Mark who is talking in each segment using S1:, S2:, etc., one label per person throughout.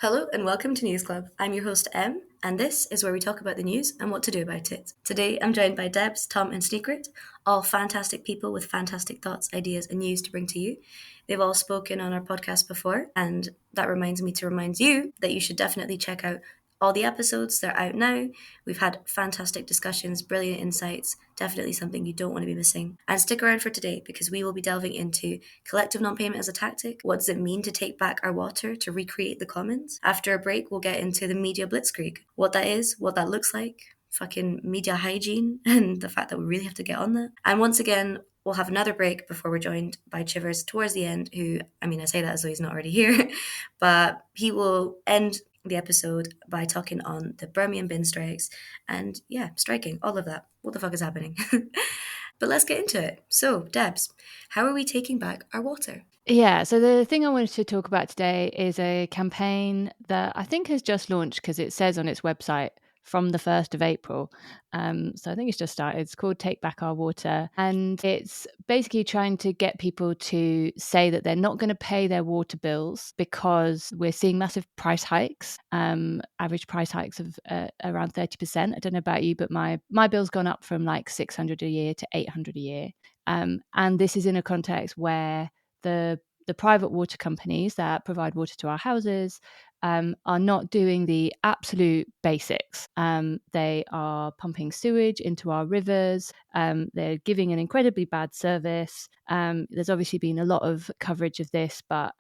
S1: Hello and welcome to News Club. I'm your host Em, and this is where we talk about the news and what to do about it. Today I'm joined by Debs, Tom, and Secret, all fantastic people with fantastic thoughts, ideas, and news to bring to you. They've all spoken on our podcast before, and that reminds me to remind you that you should definitely check out all the episodes. They're out now. We've had fantastic discussions, brilliant insights, definitely something you don't want to be missing. And stick around for today because we will be delving into collective non-payment as a tactic. What does it mean to take back our water, to recreate the commons? After a break, we'll get into the media blitzkrieg, what that is, what that looks like, fucking media hygiene, and the fact that we really have to get on that. And once again, we'll have another break before we're joined by Chivers towards the end, who, I say that as though he's not already here, but he will end the episode by talking on the Birmingham bin strikes and, striking, all of that. What the fuck is happening? But let's get into it. So, Debs, how are we taking back our water?
S2: Yeah, so the thing I wanted to talk about today is a campaign that I think has just launched because it says on its website from the 1st of April. So I think it's just started. It's called Take Back Our Water. And it's basically trying to get people to say that they're not going to pay their water bills because we're seeing massive price hikes, average price hikes of around 30%. I don't know about you, but my bill's gone up from like 600 a year to 800 a year. And this is in a context where the private water companies that provide water to our houses are not doing the absolute basics. They are pumping sewage into our rivers. They're giving an incredibly bad service. There's obviously been a lot of coverage of this, but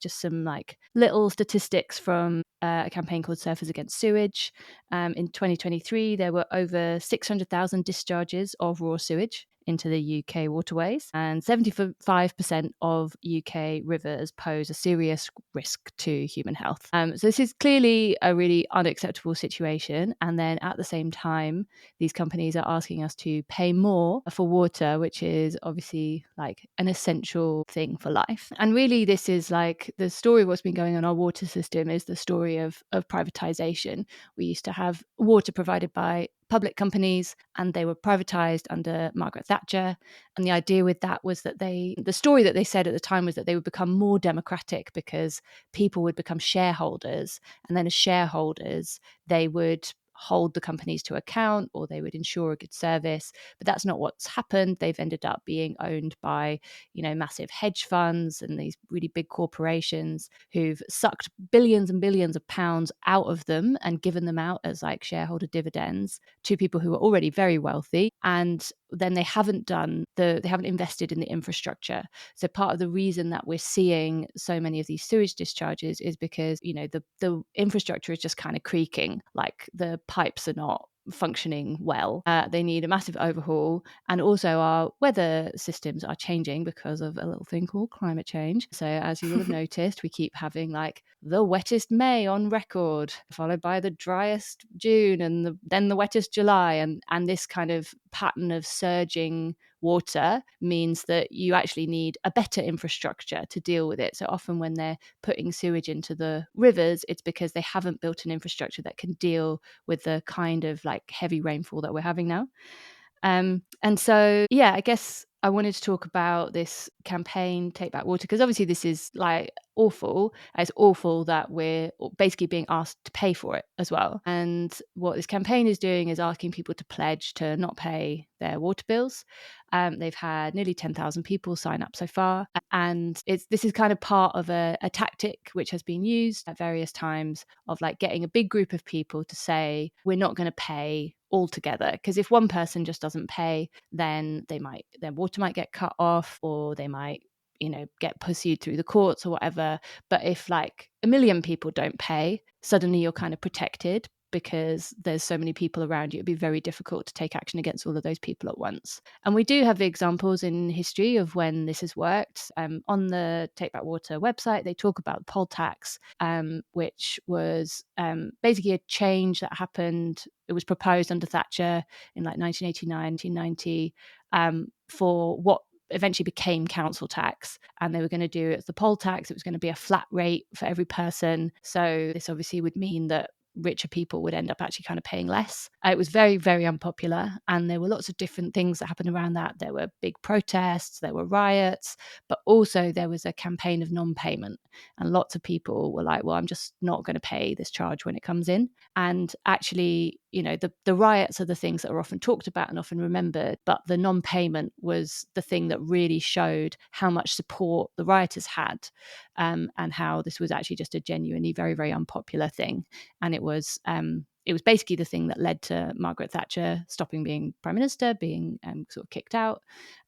S2: just some like little statistics from a campaign called Surfers Against Sewage. In 2023, there were over 600,000 discharges of raw sewage into the UK waterways, and 75% of UK rivers pose a serious risk to human health. So this is clearly a really unacceptable situation. And then at the same time, these companies are asking us to pay more for water, which is obviously like an essential thing for life. And really, this is like the story of what's been going on in our water system is the story of privatisation. We used to have water provided by public companies, and they were privatized under Margaret Thatcher. And the idea with that was that the story that they said at the time was that they would become more democratic because people would become shareholders. And then as shareholders, they would hold the companies to account, or they would ensure a good service. But that's not what's happened. They've ended up being owned by, massive hedge funds and these really big corporations who've sucked billions and billions of pounds out of them and given them out as like shareholder dividends to people who are already very wealthy. And then they haven't invested in the infrastructure. So part of the reason that we're seeing so many of these sewage discharges is because, the infrastructure is just kind of creaking, like the pipes are not functioning well. They need a massive overhaul. And also our weather systems are changing because of a little thing called climate change. So as you will have noticed, we keep having like the wettest May on record, followed by the driest June and then the wettest July. And this kind of pattern of surging water means that you actually need a better infrastructure to deal with it. So often when they're putting sewage into the rivers, it's because they haven't built an infrastructure that can deal with the kind of like heavy rainfall that we're having now. And so, I guess I wanted to talk about this campaign, Take Back Water, because obviously this is like awful. It's awful that we're basically being asked to pay for it as well. And what this campaign is doing is asking people to pledge to not pay their water bills. They've had nearly 10,000 people sign up so far. And this is kind of part of a tactic which has been used at various times of like getting a big group of people to say, we're not going to pay altogether. Because if one person just doesn't pay, then their water might get cut off, or they might get pursued through the courts or whatever. But if like a million people don't pay, suddenly you're kind of protected because there's so many people around you. It'd be very difficult to take action against all of those people at once. And we do have examples in history of when this has worked. On the Take Back Water website, they talk about the poll tax, which was basically a change that happened. It was proposed under Thatcher in like 1989, 1990, for what eventually became council tax. And they were going to do it as the poll tax. It was going to be a flat rate for every person. So this obviously would mean that richer people would end up actually kind of paying less. It was very, very unpopular. And there were lots of different things that happened around that. There were big protests, there were riots, but also there was a campaign of non-payment. And lots of people were like, well, I'm just not going to pay this charge when it comes in. And actually, the riots are the things that are often talked about and often remembered, but the non-payment was the thing that really showed how much support the rioters had, and how this was actually just a genuinely very, very unpopular thing. And it was basically the thing that led to Margaret Thatcher stopping being prime minister, being sort of kicked out.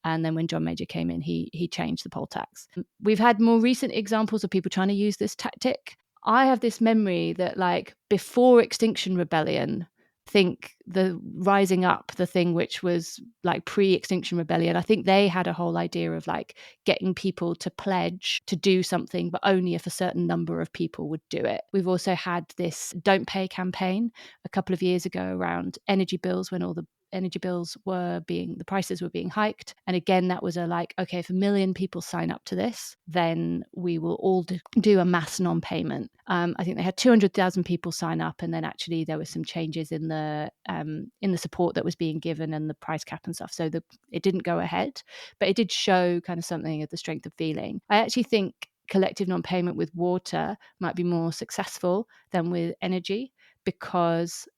S2: And then when John Major came in, he changed the poll tax. We've had more recent examples of people trying to use this tactic. I have this memory that, like, before Extinction Rebellion, think the Rising Up, the thing which was like pre-Extinction Rebellion, I think they had a whole idea of like getting people to pledge to do something, but only if a certain number of people would do it. We've also had this Don't Pay campaign a couple of years ago around energy bills, when all the energy bills the prices were being hiked. And again, that was okay, if 1 million people sign up to this, then we will all do a mass non-payment. I think they had 200,000 people sign up, and then actually there were some changes in the support that was being given and the price cap and stuff. So it didn't go ahead, but it did show kind of something of the strength of feeling. I actually think collective non-payment with water might be more successful than with energy, because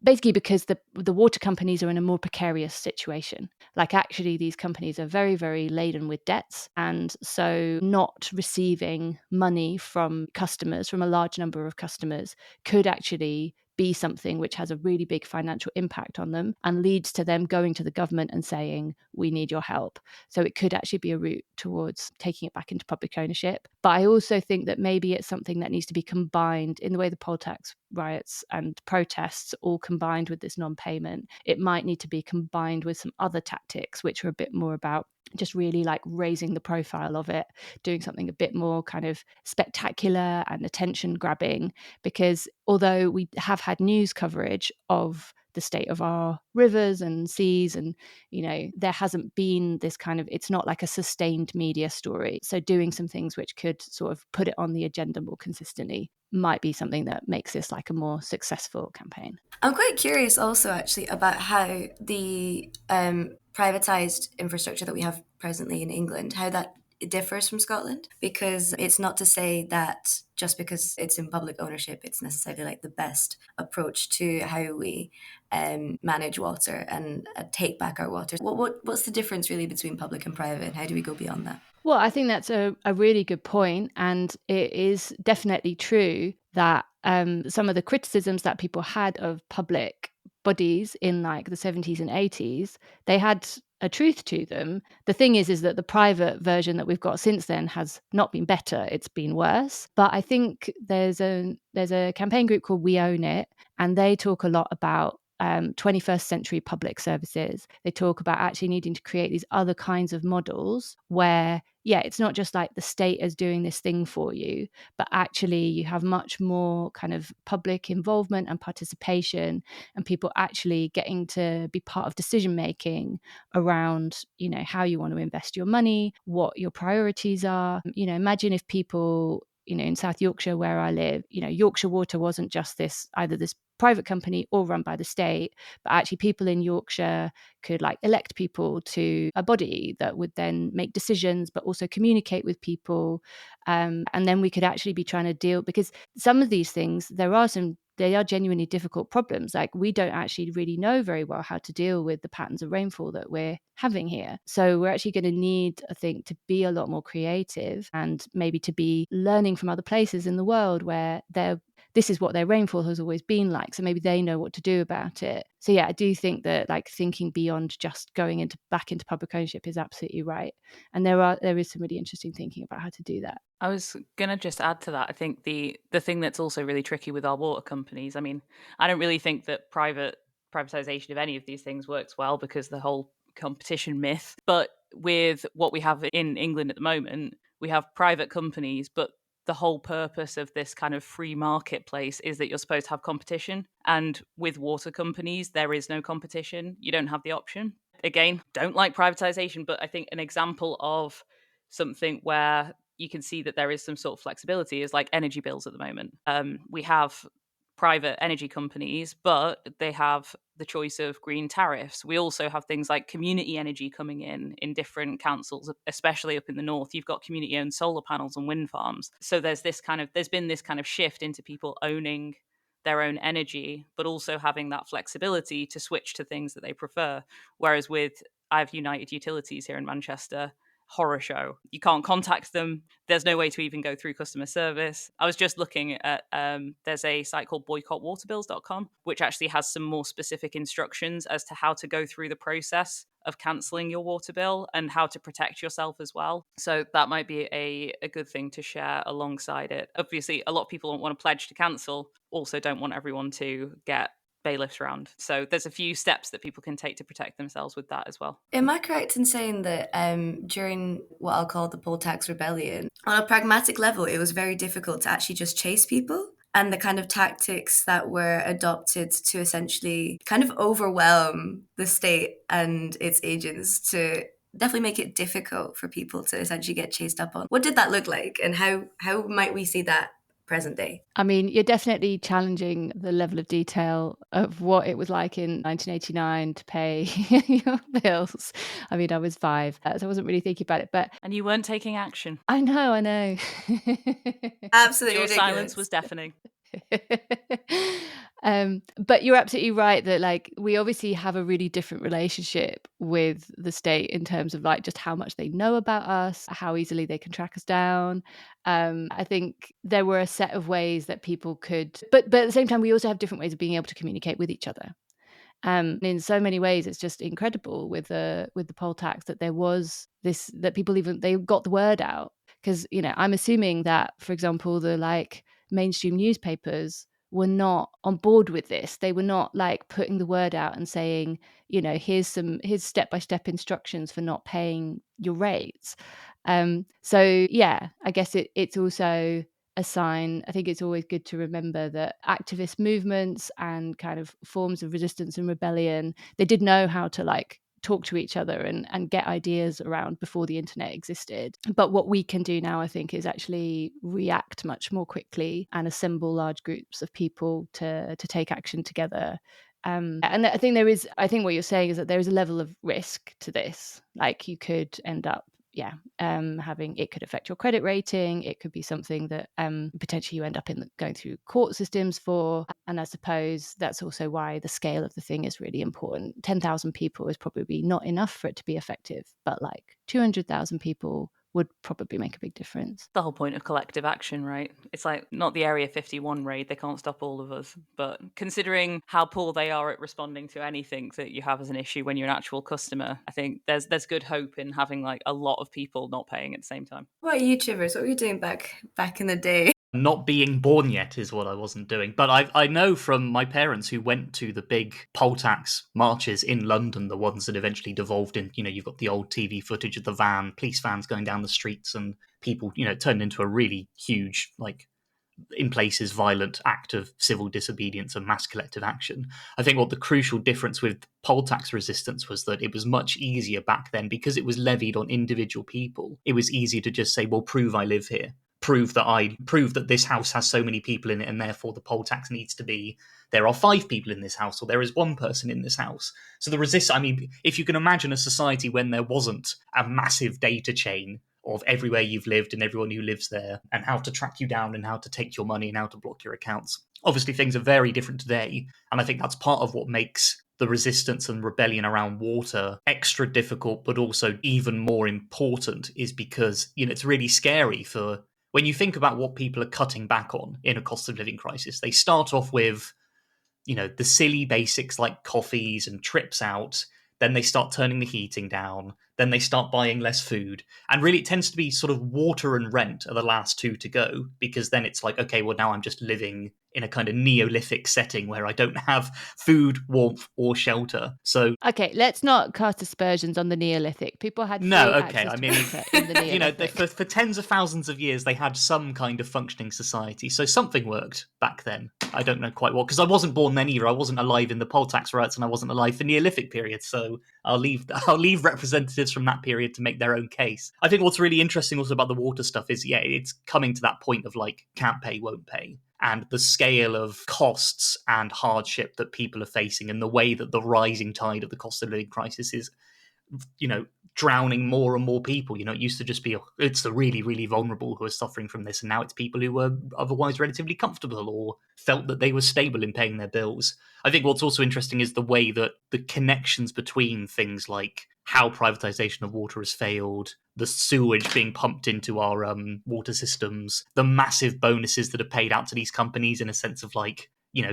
S2: basically because the water companies are in a more precarious situation. Like, actually, these companies are very, very laden with debts. And so not receiving money from customers, from a large number of customers, could actually be something which has a really big financial impact on them and leads to them going to the government and saying, we need your help. So it could actually be a route towards taking it back into public ownership. But I also think that maybe it's something that needs to be combined in the way the poll tax riots and protests all combined with this non-payment. It might need to be combined with some other tactics, which are a bit more about just really like raising the profile of it, doing something a bit more kind of spectacular and attention grabbing. Because although we have had news coverage of the state of our rivers and seas, and there hasn't been this kind of, it's not like a sustained media story. So doing some things which could sort of put it on the agenda more consistently might be something that makes this like a more successful campaign.
S1: I'm quite curious also, actually, about how the privatised infrastructure that we have presently in England, how that differs from Scotland, because it's not to say that just because it's in public ownership, it's necessarily like the best approach to how we manage water and take back our water. What's the difference really between public and private, and how do we go beyond that?
S2: Well, I think that's a really good point. And it is definitely true that some of the criticisms that people had of public bodies in like the 70s and 80s, they had a truth to them. The thing is that the private version that we've got since then has not been better, it's been worse. But I think there's a campaign group called We Own It, and they talk a lot about 21st century public services. They talk about actually needing to create these other kinds of models where, yeah, it's not just like the state is doing this thing for you, but actually you have much more kind of public involvement and participation, and people actually getting to be part of decision making around, how you want to invest your money, what your priorities are. Imagine if people, in South Yorkshire where I live, Yorkshire Water wasn't just either this private company or run by the state, but actually people in Yorkshire could like elect people to a body that would then make decisions, but also communicate with people. And then we could actually be trying to deal, because some of these things, they are genuinely difficult problems. Like, we don't actually really know very well how to deal with the patterns of rainfall that we're having here. So we're actually going to need, I think, to be a lot more creative, and maybe to be learning from other places in the world where this is what their rainfall has always been like. So maybe they know what to do about it. So yeah, I do think that like thinking beyond just going back into public ownership is absolutely right. And there is some really interesting thinking about how to do that.
S3: I was gonna just add to that. I think the thing that's also really tricky with our water companies. I mean, I don't really think that privatization of any of these things works well, because the whole competition myth. But with what we have in England at the moment, we have private companies, but the whole purpose of this kind of free marketplace is that you're supposed to have competition. And with water companies, there is no competition. You don't have the option. Again, don't like privatization, but I think an example of something where you can see that there is some sort of flexibility is like energy bills at the moment. We have private energy companies, but they have the choice of green tariffs. We also have things like community energy coming in different councils, especially up in the north. You've got community owned solar panels and wind farms. So there's been this kind of shift into people owning their own energy, but also having that flexibility to switch to things that they prefer. Whereas I have United Utilities here in Manchester, horror show. You can't contact them. There's no way to even go through customer service. I was just looking at, there's a site called boycottwaterbills.com, which actually has some more specific instructions as to how to go through the process of cancelling your water bill and how to protect yourself as well. So that might be a good thing to share alongside it. Obviously, a lot of people don't want to pledge to cancel, also don't want everyone to get bailiffs around. So there's a few steps that people can take to protect themselves with that as well.
S1: Am I correct in saying that during what I'll call the poll tax rebellion, on a pragmatic level, it was very difficult to actually just chase people? And the kind of tactics that were adopted to essentially kind of overwhelm the state and its agents to definitely make it difficult for people to essentially get chased up on. What did that look like, and how might we see that present day?
S2: I mean, you're definitely challenging the level of detail of what it was like in 1989 to pay your bills. I mean, I was 5, so I wasn't really thinking about it, but...
S3: And you weren't taking action.
S2: I know.
S1: Absolutely
S3: Your
S1: ridiculous.
S3: silence was deafening.
S2: But you're absolutely right that like we obviously have a really different relationship with the state in terms of like just how much they know about us, how easily they can track us down. I think there were a set of ways that people could, but at the same time we also have different ways of being able to communicate with each other. In so many ways, it's just incredible with the poll tax that there was this, that people even, they got the word out. Because, you know, I'm assuming that, for example, the like mainstream newspapers were not on board with this. They were not like putting the word out and saying, you know, here's step-by-step instructions for not paying your rates. So yeah, I guess it's also a sign. I think it's always good to remember that activist movements and kind of forms of resistance and rebellion, they did know how to like talk to each other and get ideas around before the internet existed. But what we can do now, I think, is actually react much more quickly and assemble large groups of people to take action together. And I think what you're saying is that there is a level of risk to this. Like you could end up having, it could affect your credit rating. It could be something that potentially you end up going through court systems for. And I suppose that's also why the scale of the thing is really important. 10,000 people is probably not enough for it to be effective, but like 200,000 people would probably make a big difference.
S3: The whole point of collective action, right? It's like not the Area 51 raid, they can't stop all of us. But considering how poor they are at responding to anything that you have as an issue when you're an actual customer, I think there's good hope in having like a lot of people not paying at the same time.
S1: What about YouTubers? What were you doing back in the day?
S4: Not being born yet is what I wasn't doing. But I know from my parents who went to the big poll tax marches in London, the ones that eventually devolved in, you know, you've got the old TV footage of the police vans going down the streets and people, you know, it turned into a really huge, like, in places, violent act of civil disobedience and mass collective action. I think what the crucial difference with poll tax resistance was that it was much easier back then because it was levied on individual people. It was easier to just say, well, prove I live here. Prove that this house has so many people in it, and therefore the poll tax needs to be there are 5 people in this house, or there is 1 person in this house. So I mean, if you can imagine a society when there wasn't a massive data chain of everywhere you've lived and everyone who lives there, and how to track you down and how to take your money and how to block your accounts. Obviously, things are very different today, and I think that's part of what makes the resistance and rebellion around water extra difficult, but also even more important, is because, you know, it's really scary for when you think about what people are cutting back on in a cost of living crisis. They start off with, you know, the silly basics like coffees and trips out. Then they start turning the heating down. Then they start buying less food. And really, it tends to be sort of water and rent are the last 2 to go, because then it's like, okay, well, now I'm just living in a kind of Neolithic setting where I don't have food, warmth, or shelter. So
S2: Okay, let's not cast aspersions on the Neolithic. People had free
S4: no, okay,
S2: access
S4: I
S2: to
S4: mean,
S2: water in the Neolithic.
S4: for tens of thousands of years, they had some kind of functioning society. So something worked back then. I don't know quite what, because I wasn't born then either. I wasn't alive in the poll tax riots, and I wasn't alive for Neolithic period. So I'll leave representatives from that period to make their own case. I think what's really interesting also about the water stuff is, yeah, it's coming to that point of like, can't pay, won't pay. And the scale of costs and hardship that people are facing, and the way that the rising tide of the cost of living crisis is, drowning more and more people. It used to just be, it's the really, really vulnerable who are suffering from this. And now it's people who were otherwise relatively comfortable or felt that they were stable in paying their bills. I think what's also interesting is the way that the connections between things like how privatisation of water has failed, the sewage being pumped into our water systems, the massive bonuses that are paid out to these companies in a sense of like,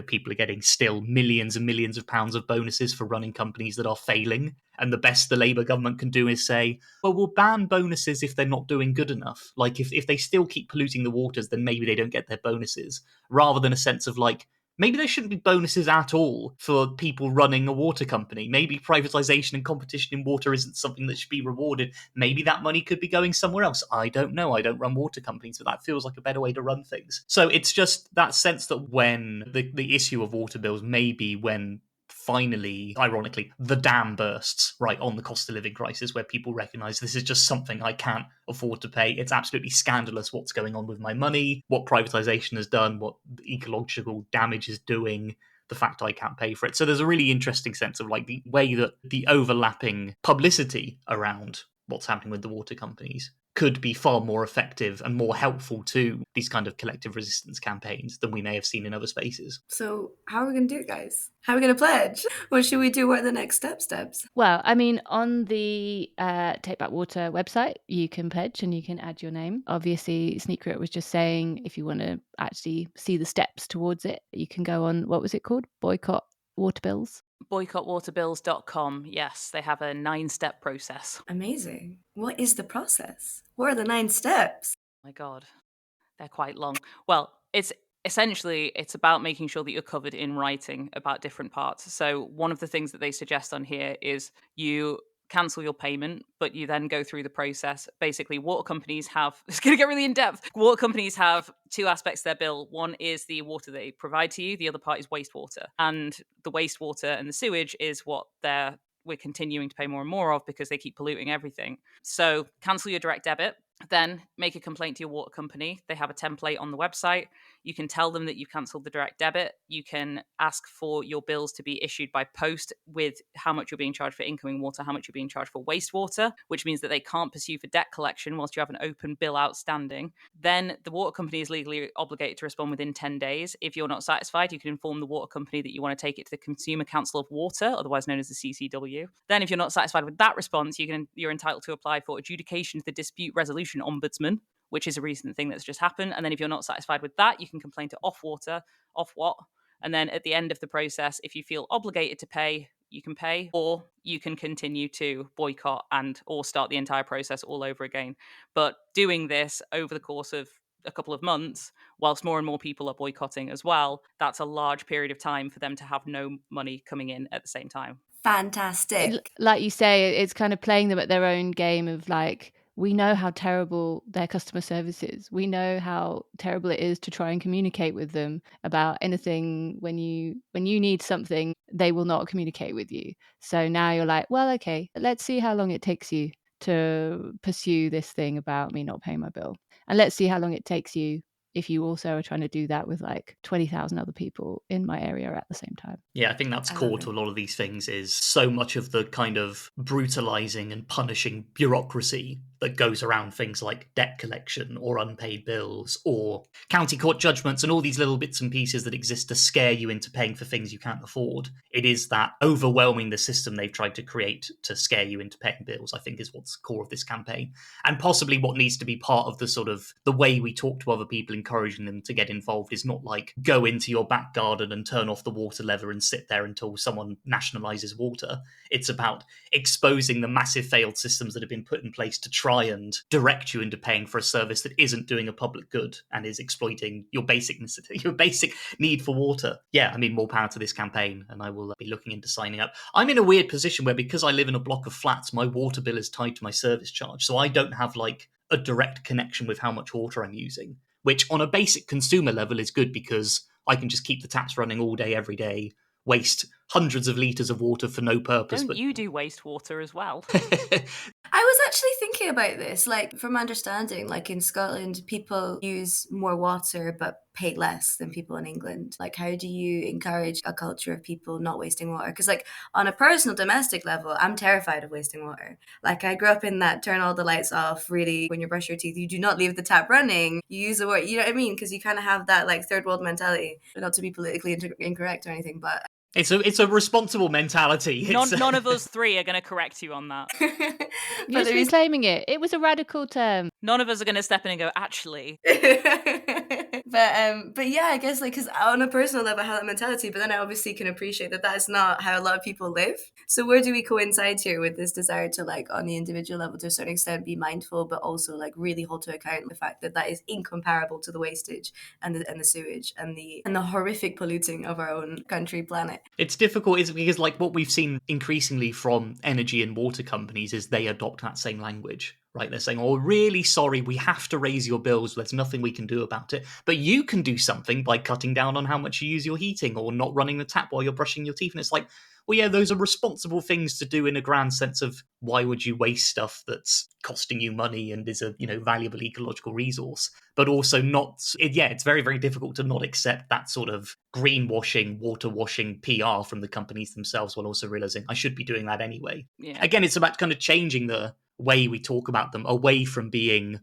S4: people are getting still millions and millions of pounds of bonuses for running companies that are failing. And the best the Labour government can do is say, well, we'll ban bonuses if they're not doing good enough. Like, if they still keep polluting the waters, then maybe they don't get their bonuses. Rather than a sense of like, maybe there shouldn't be bonuses at all for people running a water company. Maybe privatisation and competition in water isn't something that should be rewarded. Maybe that money could be going somewhere else. I don't know. I don't run water companies, but that feels like a better way to run things. So it's just that sense that when the issue of water bills may be when finally, ironically, the dam bursts right on the cost of living crisis, where people recognise this is just something I can't afford to pay. It's absolutely scandalous what's going on with my money, what privatisation has done, what the ecological damage is doing, the fact I can't pay for it. So there's a really interesting sense of like the way that the overlapping publicity around what's happening with the water companies could be far more effective and more helpful to these kind of collective resistance campaigns than we may have seen in other spaces.
S1: So how are we going to do it, guys? How are we going to pledge? What should we do? What are the next steps?
S2: Well, I mean, on the Take Back Water website, you can pledge and you can add your name. Obviously, Sneakrit was just saying if you want to actually see the steps towards it, you can go on, what was it called? Boycott Water Bills?
S3: Boycottwaterbills.com. Yes, they have a 9-step process.
S1: Amazing. What is the process? What are the 9 steps?
S3: Oh my God, they're quite long. Well, it's about making sure that you're covered in writing about different parts. So one of the things that they suggest on here is you cancel your payment, but you then go through the process. Basically, water companies have, it's going to get really in depth. Water companies have 2 aspects to their bill. One is the water they provide to you. The other part is wastewater. And the wastewater and the sewage is what we're continuing to pay more and more of because they keep polluting everything. So cancel your direct debit. Then make a complaint to your water company. They have a template on the website. You can tell them that you cancelled the direct debit. You can ask for your bills to be issued by post with how much you're being charged for incoming water, how much you're being charged for wastewater, which means that they can't pursue for debt collection whilst you have an open bill outstanding. Then the water company is legally obligated to respond within 10 days. If you're not satisfied, you can inform the water company that you want to take it to the Consumer Council of Water, otherwise known as the CCW. Then if you're not satisfied with that response, you're entitled to apply for adjudication to the Dispute Resolution Ombudsman, which is a recent thing that's just happened. And then if you're not satisfied with that, you can complain to Ofwat. And then at the end of the process, if you feel obligated to pay, you can pay, or you can continue to boycott or start the entire process all over again. But doing this over the course of a couple of months, whilst more and more people are boycotting as well, that's a large period of time for them to have no money coming in at the same time.
S1: Fantastic.
S2: Like you say, it's kind of playing them at their own game of like, we know how terrible their customer service is. We know how terrible it is to try and communicate with them about anything. When you need something, they will not communicate with you. So now you're like, well, okay, let's see how long it takes you to pursue this thing about me not paying my bill. And let's see how long it takes you if you also are trying to do that with like 20,000 other people in my area at the same time.
S4: Yeah, I think that's core to a lot of these things, is so much of the kind of brutalizing and punishing bureaucracy that goes around things like debt collection or unpaid bills or county court judgments and all these little bits and pieces that exist to scare you into paying for things you can't afford. It is that overwhelming the system they've tried to create to scare you into paying bills, I think, is what's core of this campaign. And possibly what needs to be part of the sort of the way we talk to other people, encouraging them to get involved, is not like go into your back garden and turn off the water lever and sit there until someone nationalizes water. It's about exposing the massive failed systems that have been put in place to try and direct you into paying for a service that isn't doing a public good and is exploiting your basic necessity, your basic need for water. Yeah, I mean, more power to this campaign, and I will be looking into signing up. I'm in a weird position where, because I live in a block of flats, my water bill is tied to my service charge, so I don't have like a direct connection with how much water I'm using, which on a basic consumer level is good because I can just keep the taps running all day, every day, waste hundreds of litres of water for no purpose.
S3: Don't you do wastewater as well?
S1: I was actually thinking about this. Like, from my understanding, like in Scotland, people use more water but pay less than people in England. Like, how do you encourage a culture of people not wasting water? Because, like, on a personal domestic level, I'm terrified of wasting water. Like, I grew up in that turn all the lights off, really, when you brush your teeth, you do not leave the tap running. You use the water, you know what I mean? Because you kind of have that, like, third world mentality. Not to be politically incorrect or anything, but
S4: it's a responsible mentality.
S3: None of us three are going to correct you on that.
S2: You're just reclaiming it. It was a radical term.
S3: None of us are going to step in and go, actually.
S1: But yeah, I guess, like, because on a personal level, I have that mentality, but then I obviously can appreciate that that's not how a lot of people live. So where do we coincide here with this desire to, like, on the individual level, to a certain extent, be mindful, but also, like, really hold to account the fact that that is incomparable to the wastage and the sewage and the horrific polluting of our own country, planet.
S4: It's difficult, isn't it? Because, like, what we've seen increasingly from energy and water companies is they adopt that same language, right? They're saying, oh, really sorry, we have to raise your bills. There's nothing we can do about it. But you can do something by cutting down on how much you use your heating or not running the tap while you're brushing your teeth. And it's like, well, yeah, those are responsible things to do in a grand sense of why would you waste stuff that's costing you money and is a, valuable ecological resource, but also not, it's very, very difficult to not accept that sort of greenwashing, water washing PR from the companies themselves, while also realizing I should be doing that anyway.
S3: Yeah.
S4: Again, it's about kind of changing the way we talk about them away from being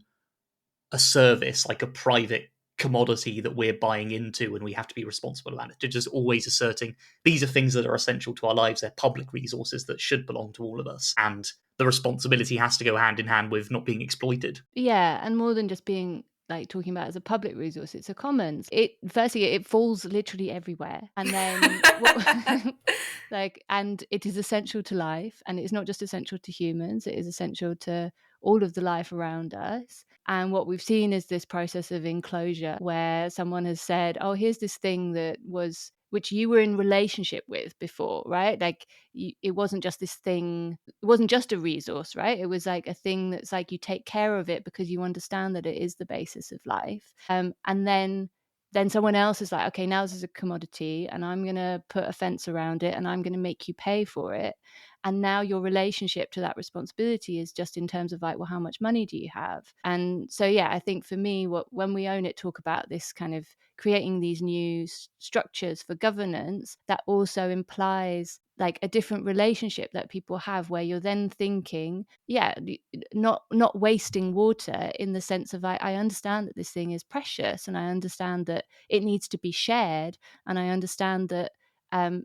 S4: a service, like a private commodity that we're buying into and we have to be responsible about it, to just always asserting these are things that are essential to our lives. They're public resources that should belong to all of us, and the responsibility has to go hand in hand with not being exploited.
S2: Yeah, and more than just being like talking about it as a public resource, it's a commons. It falls literally everywhere, and then and it is essential to life, and it's not just essential to humans, it is essential to all of the life around us. And what we've seen is this process of enclosure where someone has said, oh, here's this thing which you were in relationship with before, right? Like it wasn't just this thing, it wasn't just a resource, right? It was like a thing that's like you take care of it because you understand that it is the basis of life. And then someone else is like, okay, now this is a commodity and I'm going to put a fence around it and I'm going to make you pay for it. And now your relationship to that responsibility is just in terms of like, well, how much money do you have? And so, yeah, I think for me, when we own it, talk about this kind of creating these new structures for governance, that also implies like a different relationship that people have, where you're then thinking, not wasting water in the sense of I understand that this thing is precious and I understand that it needs to be shared, and I understand that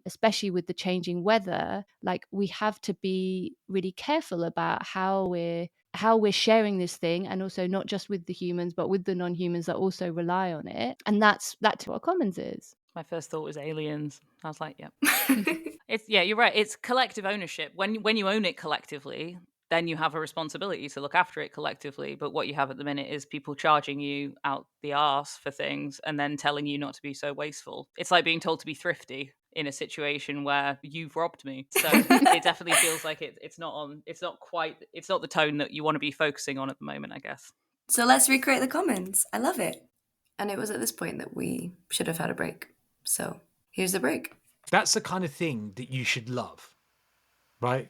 S2: especially with the changing weather, like we have to be really careful about how we're sharing this thing, and also not just with the humans but with the non-humans that also rely on it. And that's what commons is.
S3: My first thought was aliens. I was like, yep. You're right. It's collective ownership. When you own it collectively, then you have a responsibility to look after it collectively. But what you have at the minute is people charging you out the arse for things and then telling you not to be so wasteful. It's like being told to be thrifty in a situation where you've robbed me. So it definitely feels like it's not the tone that you want to be focusing on at the moment, I guess.
S1: So let's recreate the commons. I love it. And it was at this point that we should have had a break. So here's the break.
S5: That's the kind of thing that you should love, right?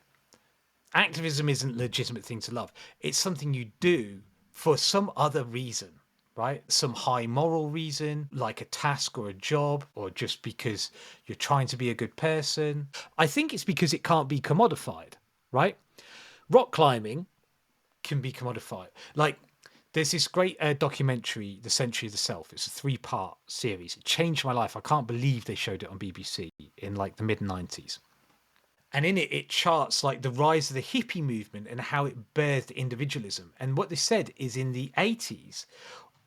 S5: Activism isn't a legitimate thing to love. It's something you do for some other reason, right? Some high moral reason, like a task or a job, or just because you're trying to be a good person. I think it's because it can't be commodified, right? Rock climbing can be commodified. Like, there's this great documentary, The Century of the Self. It's a 3-part series. It changed my life. I can't believe they showed it on BBC in like the mid-90s. And in it, it charts like the rise of the hippie movement and how it birthed individualism. And what they said is in the 80s,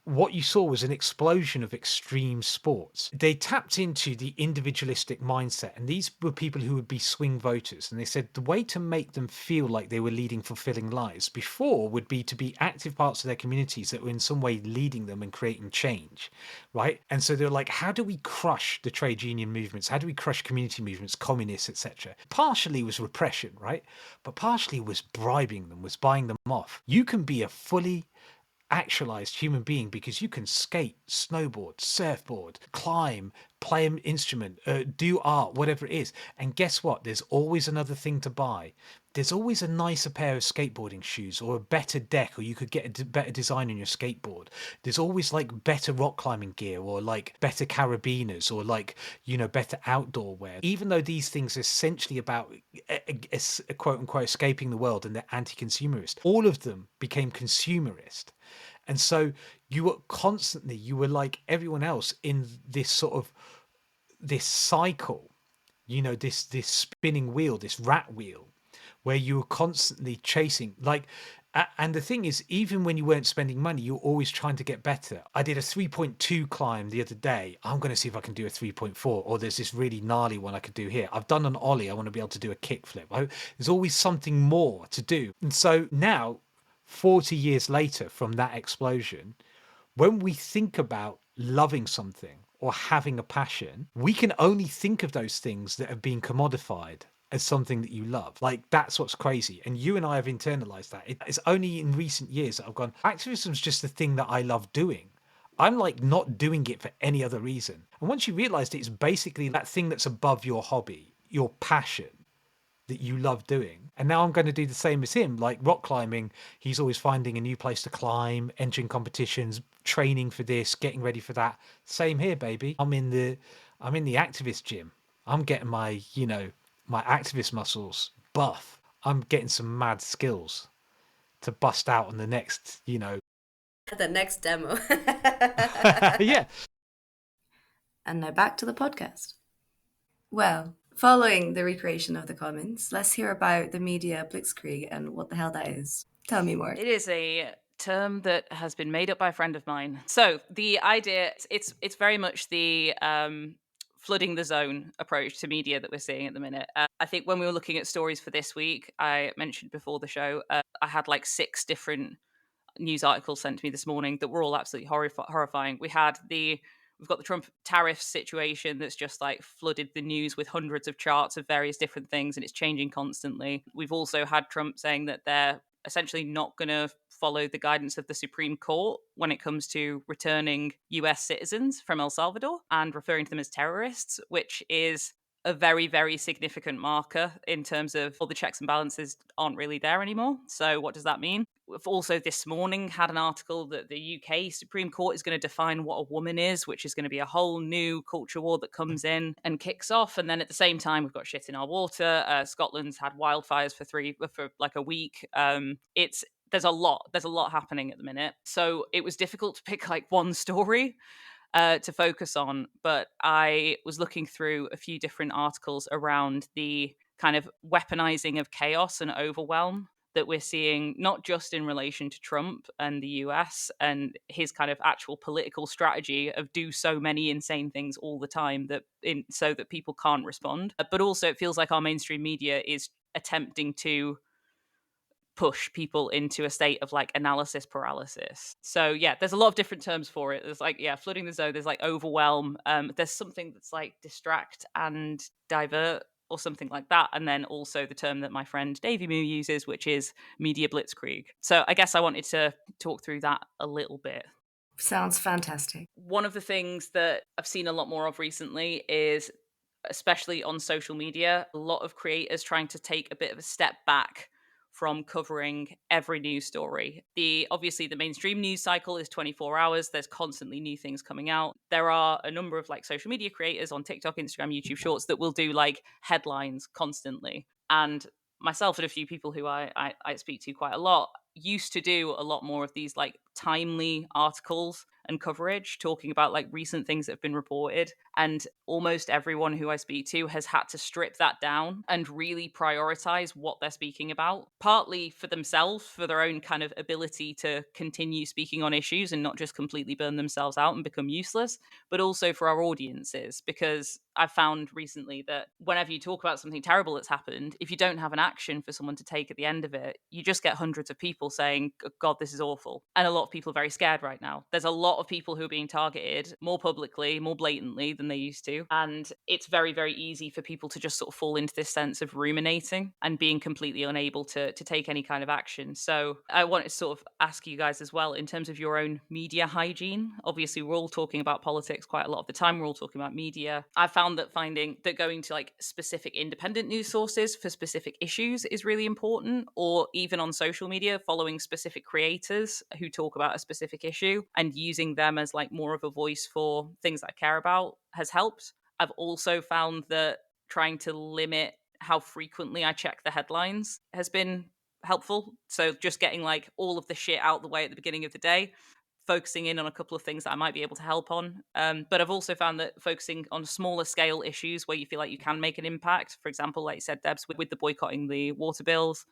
S5: what you saw was an explosion of extreme sports. They tapped into the individualistic mindset, and these were people who would be swing voters. And they said the way to make them feel like they were leading fulfilling lives before would be to be active parts of their communities that were in some way leading them and creating change, right? And so they're like, how do we crush the trade union movements? How do we crush community movements, communists, etc.? Partially was repression, right? But partially was bribing them, was buying them off. You can be a fully actualized human being because you can skate, snowboard, surfboard, climb, play an instrument, do art, whatever it is. And guess what? There's always another thing to buy. There's always a nicer pair of skateboarding shoes or a better deck, or you could get a better design on your skateboard. There's always like better rock climbing gear or like better carabiners or like, better outdoor wear. Even though these things are essentially about quote unquote escaping the world and they're anti-consumerist, all of them became consumerist. And so you were like everyone else in this sort of this cycle, this spinning wheel, this rat wheel, where you were constantly chasing and the thing is, even when you weren't spending money, you're always trying to get better. I did a 3.2 climb the other day. I'm going to see if I can do a 3.4, or there's this really gnarly one I could do here. I've done an ollie. I want to be able to do a kickflip. There's always something more to do. And so now, 40 years later from that explosion, when we think about loving something or having a passion, we can only think of those things that have been commodified as something that you love. Like, that's what's crazy. And you and I have internalized that. It's only in recent years that I've gone, activism's just the thing that I love doing. I'm like not doing it for any other reason. And once you realized it's basically that thing that's above your hobby, your passion, that you love doing. And now I'm going to do the same as him. Like rock climbing, he's always finding a new place to climb, entering competitions, training for this, getting ready for that. Same here, baby. I'm in the activist gym. I'm getting my, my activist muscles buff. I'm getting some mad skills to bust out on the next,
S1: The next demo.
S5: yeah.
S1: And now back to the podcast. Well, following the recreation of the commons, let's hear about the media blitzkrieg and what the hell that is. Tell me more.
S3: It is a term that has been made up by a friend of mine. So the idea, it's very much the flooding the zone approach to media that we're seeing at the minute. I think when we were looking at stories for this week, I mentioned before the show, I had like 6 different news articles sent to me this morning that were all absolutely horrifying. We've got the Trump tariff situation that's just like flooded the news with hundreds of charts of various different things, and it's changing constantly. We've also had Trump saying that they're essentially not going to follow the guidance of the Supreme Court when it comes to returning US citizens from El Salvador and referring to them as terrorists, which is a very, very significant marker in terms of all the checks and balances aren't really there anymore. So what does that mean? We've also this morning had an article that the UK Supreme Court is going to define what a woman is, which is going to be a whole new culture war that comes in and kicks off. And then at the same time, we've got shit in our water. Scotland's had wildfires for like a week. There's a lot happening at the minute. So it was difficult to pick like one story to focus on, but I was looking through a few different articles around the kind of weaponizing of chaos and overwhelm that we're seeing, not just in relation to Trump and the US and his kind of actual political strategy of do so many insane things all the time so that people can't respond, but also it feels like our mainstream media is attempting to push people into a state of like analysis paralysis. So yeah, there's a lot of different terms for it. There's like, yeah, flooding the zone, there's like overwhelm, there's something that's like distract and divert or something like that, and then also the term that my friend Davey Moo uses, which is media blitzkrieg. So I guess I wanted to talk through that a little bit.
S1: Sounds fantastic.
S3: One of the things that I've seen a lot more of recently is, especially on social media, a lot of creators trying to take a bit of a step back from covering every news story. Obviously the mainstream news cycle is 24 hours. There's constantly new things coming out. There are a number of like social media creators on TikTok, Instagram, YouTube Shorts that will do like headlines constantly. And myself and a few people who I speak to quite a lot used to do a lot more of these like timely articles and coverage talking about like recent things that have been reported, and almost everyone who I speak to has had to strip that down and really prioritize what they're speaking about, partly for themselves, for their own kind of ability to continue speaking on issues and not just completely burn themselves out and become useless, but also for our audiences, because I've found recently that whenever you talk about something terrible that's happened, if you don't have an action for someone to take at the end of it, you just get hundreds of people saying, God, this is awful. And a lot of people are very scared right now. There's a lot of people who are being targeted more publicly, more blatantly than they used to. And it's very, very easy for people to just sort of fall into this sense of ruminating and being completely unable to take any kind of action. So I wanted to sort of ask you guys as well, in terms of your own media hygiene. Obviously, we're all talking about politics quite a lot of the time. We're all talking about media. I found that going to like specific independent news sources for specific issues is really important, or even on social media, following specific creators who talk about a specific issue and using them as like more of a voice for things I care about has helped. I've also found that trying to limit how frequently I check the headlines has been helpful. So just getting like all of the shit out the way at the beginning of the day, focusing in on a couple of things that I might be able to help on. But I've also found that focusing on smaller scale issues where you feel like you can make an impact, for example, like you said, Debs, with the boycotting the water bills,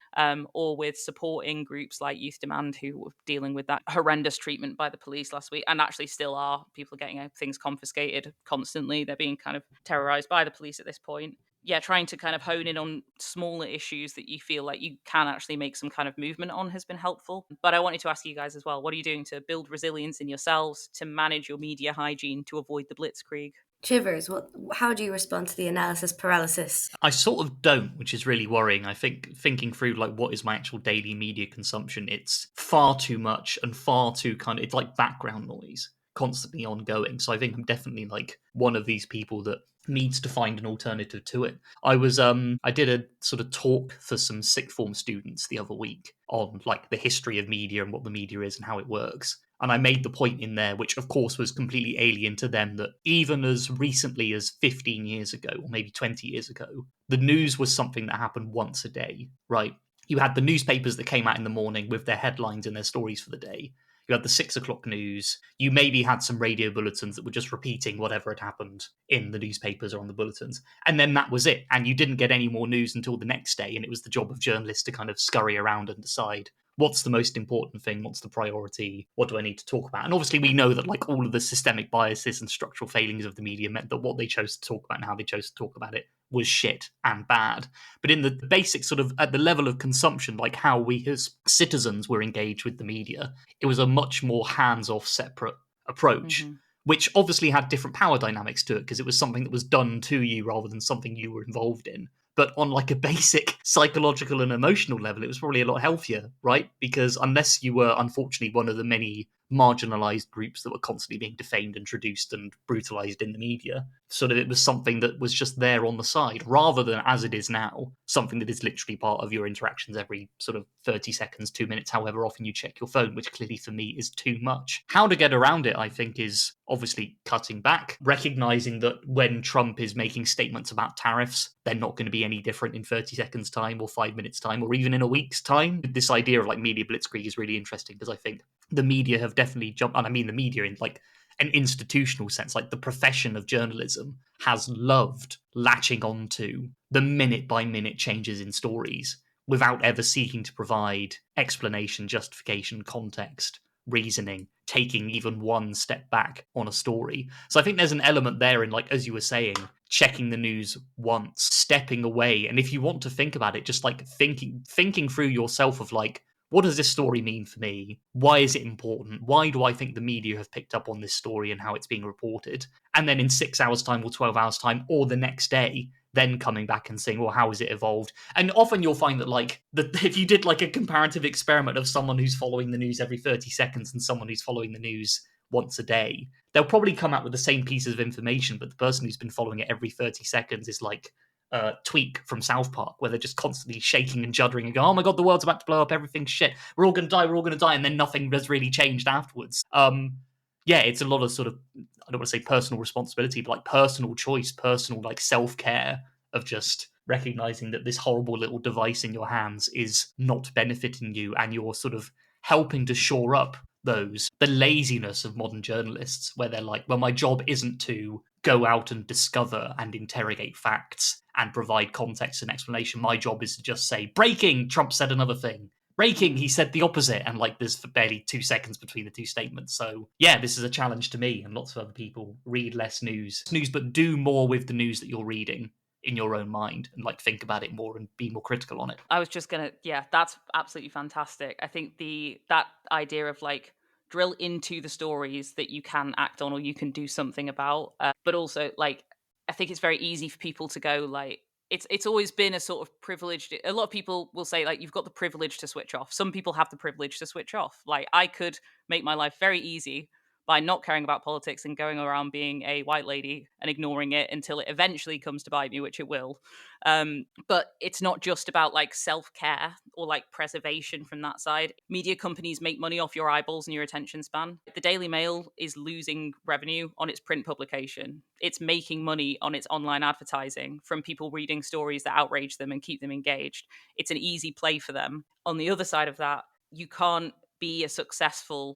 S3: or with supporting groups like Youth Demand, who were dealing with that horrendous treatment by the police last week, and actually still are. People are getting things confiscated constantly. They're being kind of terrorized by the police at this point. Yeah, trying to kind of hone in on smaller issues that you feel like you can actually make some kind of movement on has been helpful. But I wanted to ask you guys as well, what are you doing to build resilience in yourselves, to manage your media hygiene, to avoid the blitzkrieg?
S1: Chivers, how do you respond to the analysis paralysis?
S4: I sort of don't, which is really worrying. I think thinking through like what is my actual daily media consumption, it's far too much and far too it's like background noise, constantly ongoing. So I think I'm definitely like one of these people that needs to find an alternative to it. I did a sort of talk for some sixth form students the other week on like the history of media and what the media is and how it works. And I made the point in there, which of course was completely alien to them, that even as recently as 15 years ago, or maybe 20 years ago, the news was something that happened once a day, right? You had the newspapers that came out in the morning with their headlines and their stories for the day. You had the 6 o'clock news. You maybe had some radio bulletins that were just repeating whatever had happened in the newspapers or on the bulletins. And then that was it. And you didn't get any more news until the next day. And it was the job of journalists to kind of scurry around and decide what's the most important thing, what's the priority, what do I need to talk about. And obviously we know that like all of the systemic biases and structural failings of the media meant that what they chose to talk about and how they chose to talk about it was shit and bad. But in the basic sort of at the level of consumption, like how we as citizens were engaged with the media, it was a much more hands-off, separate approach, which obviously had different power dynamics to it because it was something that was done to you rather than something you were involved in. But on like a basic psychological and emotional level, it was probably a lot healthier, right? Because unless you were unfortunately one of the many marginalized groups that were constantly being defamed and traduced and brutalized in the media, sort of it was something that was just there on the side, rather than as it is now, something that is literally part of your interactions every sort of 30 seconds, 2 minutes, however often you check your phone, which clearly for me is too much. How to get around it, I think, is obviously cutting back, recognizing that when Trump is making statements about tariffs, they're not going to be any different in 30 seconds time or 5 minutes time or even in a week's time. This idea of like media blitzkrieg is really interesting because I think the media have definitely jumped, and I mean the media in like an institutional sense, like the profession of journalism has loved latching onto the minute by minute changes in stories without ever seeking to provide explanation, justification, context, reasoning, taking even one step back on a story. So I think there's an element there in, like, as you were saying, checking the news once, stepping away. And if you want to think about it, just like thinking through yourself of like, what does this story mean for me? Why is it important? Why do I think the media have picked up on this story and how it's being reported? And then in 6 hours' time or 12 hours' time or the next day, then coming back and saying, well, how has it evolved? And often you'll find that like if you did like a comparative experiment of someone who's following the news every 30 seconds and someone who's following the news once a day, they'll probably come out with the same pieces of information, but the person who's been following it every 30 seconds is like Tweak from South Park, where they're just constantly shaking and juddering and go, oh my god, the world's about to blow up, everything's shit, we're all going to die, and then nothing has really changed afterwards. Yeah, it's a lot of sort of, I don't want to say personal responsibility, but like personal choice, personal like self-care of just recognizing that this horrible little device in your hands is not benefiting you, and you're sort of helping to shore up the laziness of modern journalists, where they're like, well, my job isn't to go out and discover and interrogate facts and provide context and explanation. My job is to just say, breaking, Trump said another thing. Breaking, he said the opposite. And like, there's barely 2 seconds between the two statements. So yeah, this is a challenge to me and lots of other people. Read less news, but do more with the news that you're reading in your own mind, and like think about it more and be more critical on it.
S3: I was just gonna, yeah, that's absolutely fantastic. I think that idea of like drill into the stories that you can act on or you can do something about, but also like I think it's very easy for people to go like it's always been a sort of privileged. A lot of people will say like you've got the privilege to switch off. Some people have the privilege to switch off. Like I could make my life very easy by not caring about politics and going around being a white lady and ignoring it until it eventually comes to bite me, which it will. But it's not just about like self-care or like preservation from that side. Media companies make money off your eyeballs and your attention span. The Daily Mail is losing revenue on its print publication. It's making money on its online advertising from people reading stories that outrage them and keep them engaged. It's an easy play for them. On the other side of that, you can't be a successful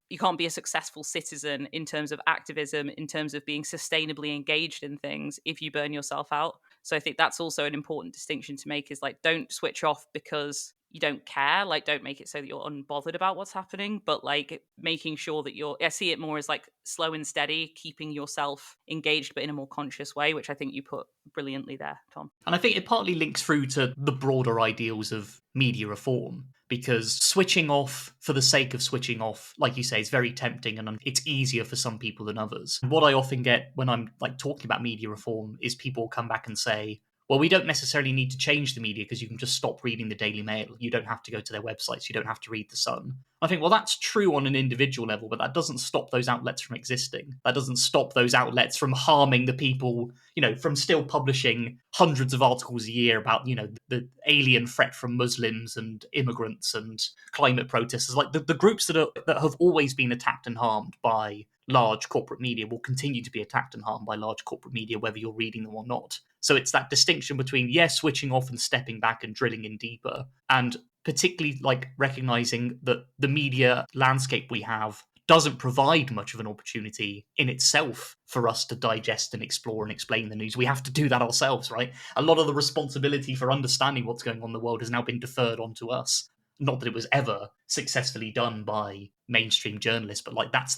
S3: citizen in terms of activism, in terms of being sustainably engaged in things if you burn yourself out. So I think that's also an important distinction to make, is like, don't switch off because you don't care. Like, don't make it so that you're unbothered about what's happening, but like making sure that I see it more as like slow and steady, keeping yourself engaged, but in a more conscious way, which I think you put brilliantly there, Tom.
S4: And I think it partly links through to the broader ideals of media reform, because switching off for the sake of switching off, like you say, is very tempting and it's easier for some people than others. What I often get when I'm like talking about media reform is people come back and say, well, we don't necessarily need to change the media because you can just stop reading the Daily Mail. You don't have to go to their websites. You don't have to read The Sun. I think, well, that's true on an individual level, but that doesn't stop those outlets from existing. That doesn't stop those outlets from harming the people, from still publishing hundreds of articles a year about, the alien threat from Muslims and immigrants and climate protesters. Like the groups that have always been attacked and harmed by large corporate media will continue to be attacked and harmed by large corporate media, whether you're reading them or not. So it's that distinction between, yes, switching off and stepping back and drilling in deeper, and particularly like recognizing that the media landscape we have doesn't provide much of an opportunity in itself for us to digest and explore and explain the news. We have to do that ourselves, right? A lot of the responsibility for understanding what's going on in the world has now been deferred onto us. Not that it was ever successfully done by mainstream journalists, but like that's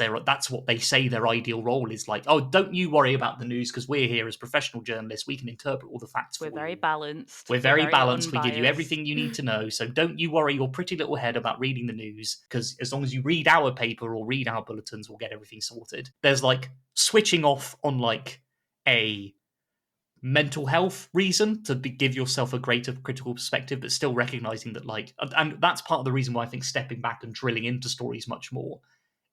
S4: what they say their ideal role is. Like, oh, don't you worry about the news because we're here as professional journalists. We can interpret all the facts for you.
S3: We're very balanced.
S4: We're very balanced.
S3: Unbiased.
S4: We give you everything you need to know. So don't you worry your pretty little head about reading the news, because as long as you read our paper or read our bulletins, we'll get everything sorted. There's like switching off on like a mental health reason to give yourself a greater critical perspective, but still recognizing that and that's part of the reason why I think stepping back and drilling into stories much more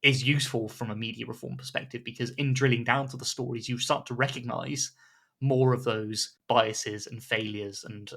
S4: is useful from a media reform perspective, because in drilling down to the stories you start to recognize more of those biases and failures and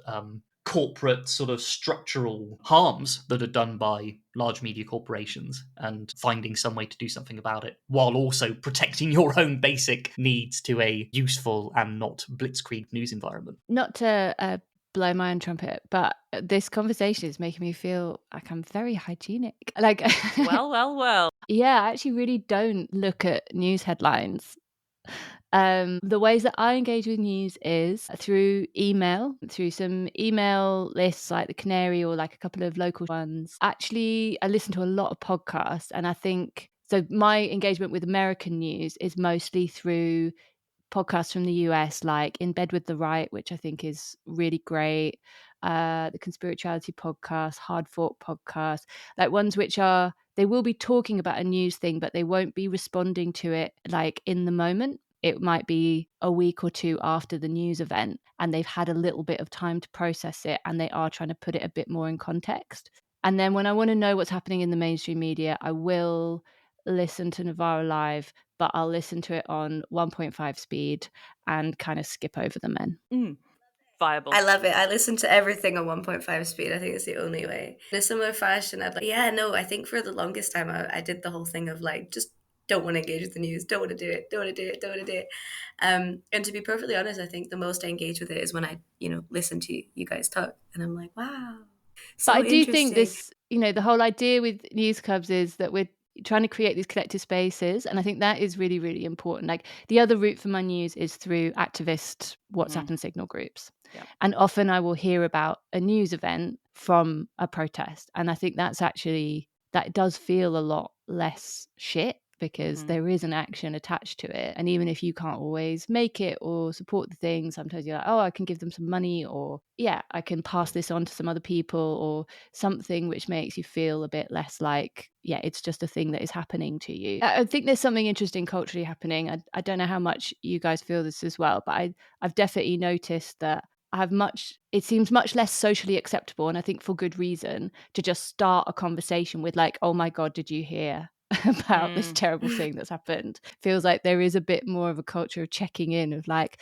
S4: corporate sort of structural harms that are done by large media corporations, and finding some way to do something about it while also protecting your own basic needs to a useful and not blitzkrieg news environment.
S2: Not to blow my own trumpet, but this conversation is making me feel like I'm very hygienic. Like,
S3: well.
S2: Yeah, I actually really don't look at news headlines. The ways that I engage with news is through email, through some email lists like the Canary or like a couple of local ones. Actually, I listen to a lot of podcasts, and I think so. My engagement with American news is mostly through podcasts from the US, like In Bed with the Right, which I think is really great. The Conspirituality podcast, Hard Fought podcast, like ones which they will be talking about a news thing, but they won't be responding to it like in the moment. It might be a week or two after the news event, and they've had a little bit of time to process it, and they are trying to put it a bit more in context. And then when I want to know what's happening in the mainstream media, I will listen to Novara Live, but I'll listen to it on 1.5 speed and kind of skip over the men.
S3: Viable.
S1: I love it. I listen to everything on 1.5 speed. I think it's the only way. In a similar fashion, I think for the longest time I did the whole thing of like just don't want to engage with the news, don't want to do it, don't want to do it, don't want to do it. And to be perfectly honest, I think the most I engage with it is when I, listen to you guys talk, and I'm like, wow,
S2: But
S1: so
S2: I do think
S1: interesting.
S2: this, the whole idea with news clubs is that we're trying to create these collective spaces. And I think that is really, really important. Like the other route for my news is through activist WhatsApp and Signal groups.
S3: Yeah.
S2: And often I will hear about a news event from a protest. And I think that's actually, that does feel a lot less shit because there is an action attached to it. And even if you can't always make it or support the thing, sometimes you're like, oh, I can give them some money, or yeah, I can pass this on to some other people, or something which makes you feel a bit less like, yeah, it's just a thing that is happening to you. I think there's something interesting culturally happening. I don't know how much you guys feel this as well, but I've definitely noticed that it seems much less socially acceptable, and I think for good reason, to just start a conversation with like, oh my God, did you hear about this terrible thing that's happened? Feels like there is a bit more of a culture of checking in of like,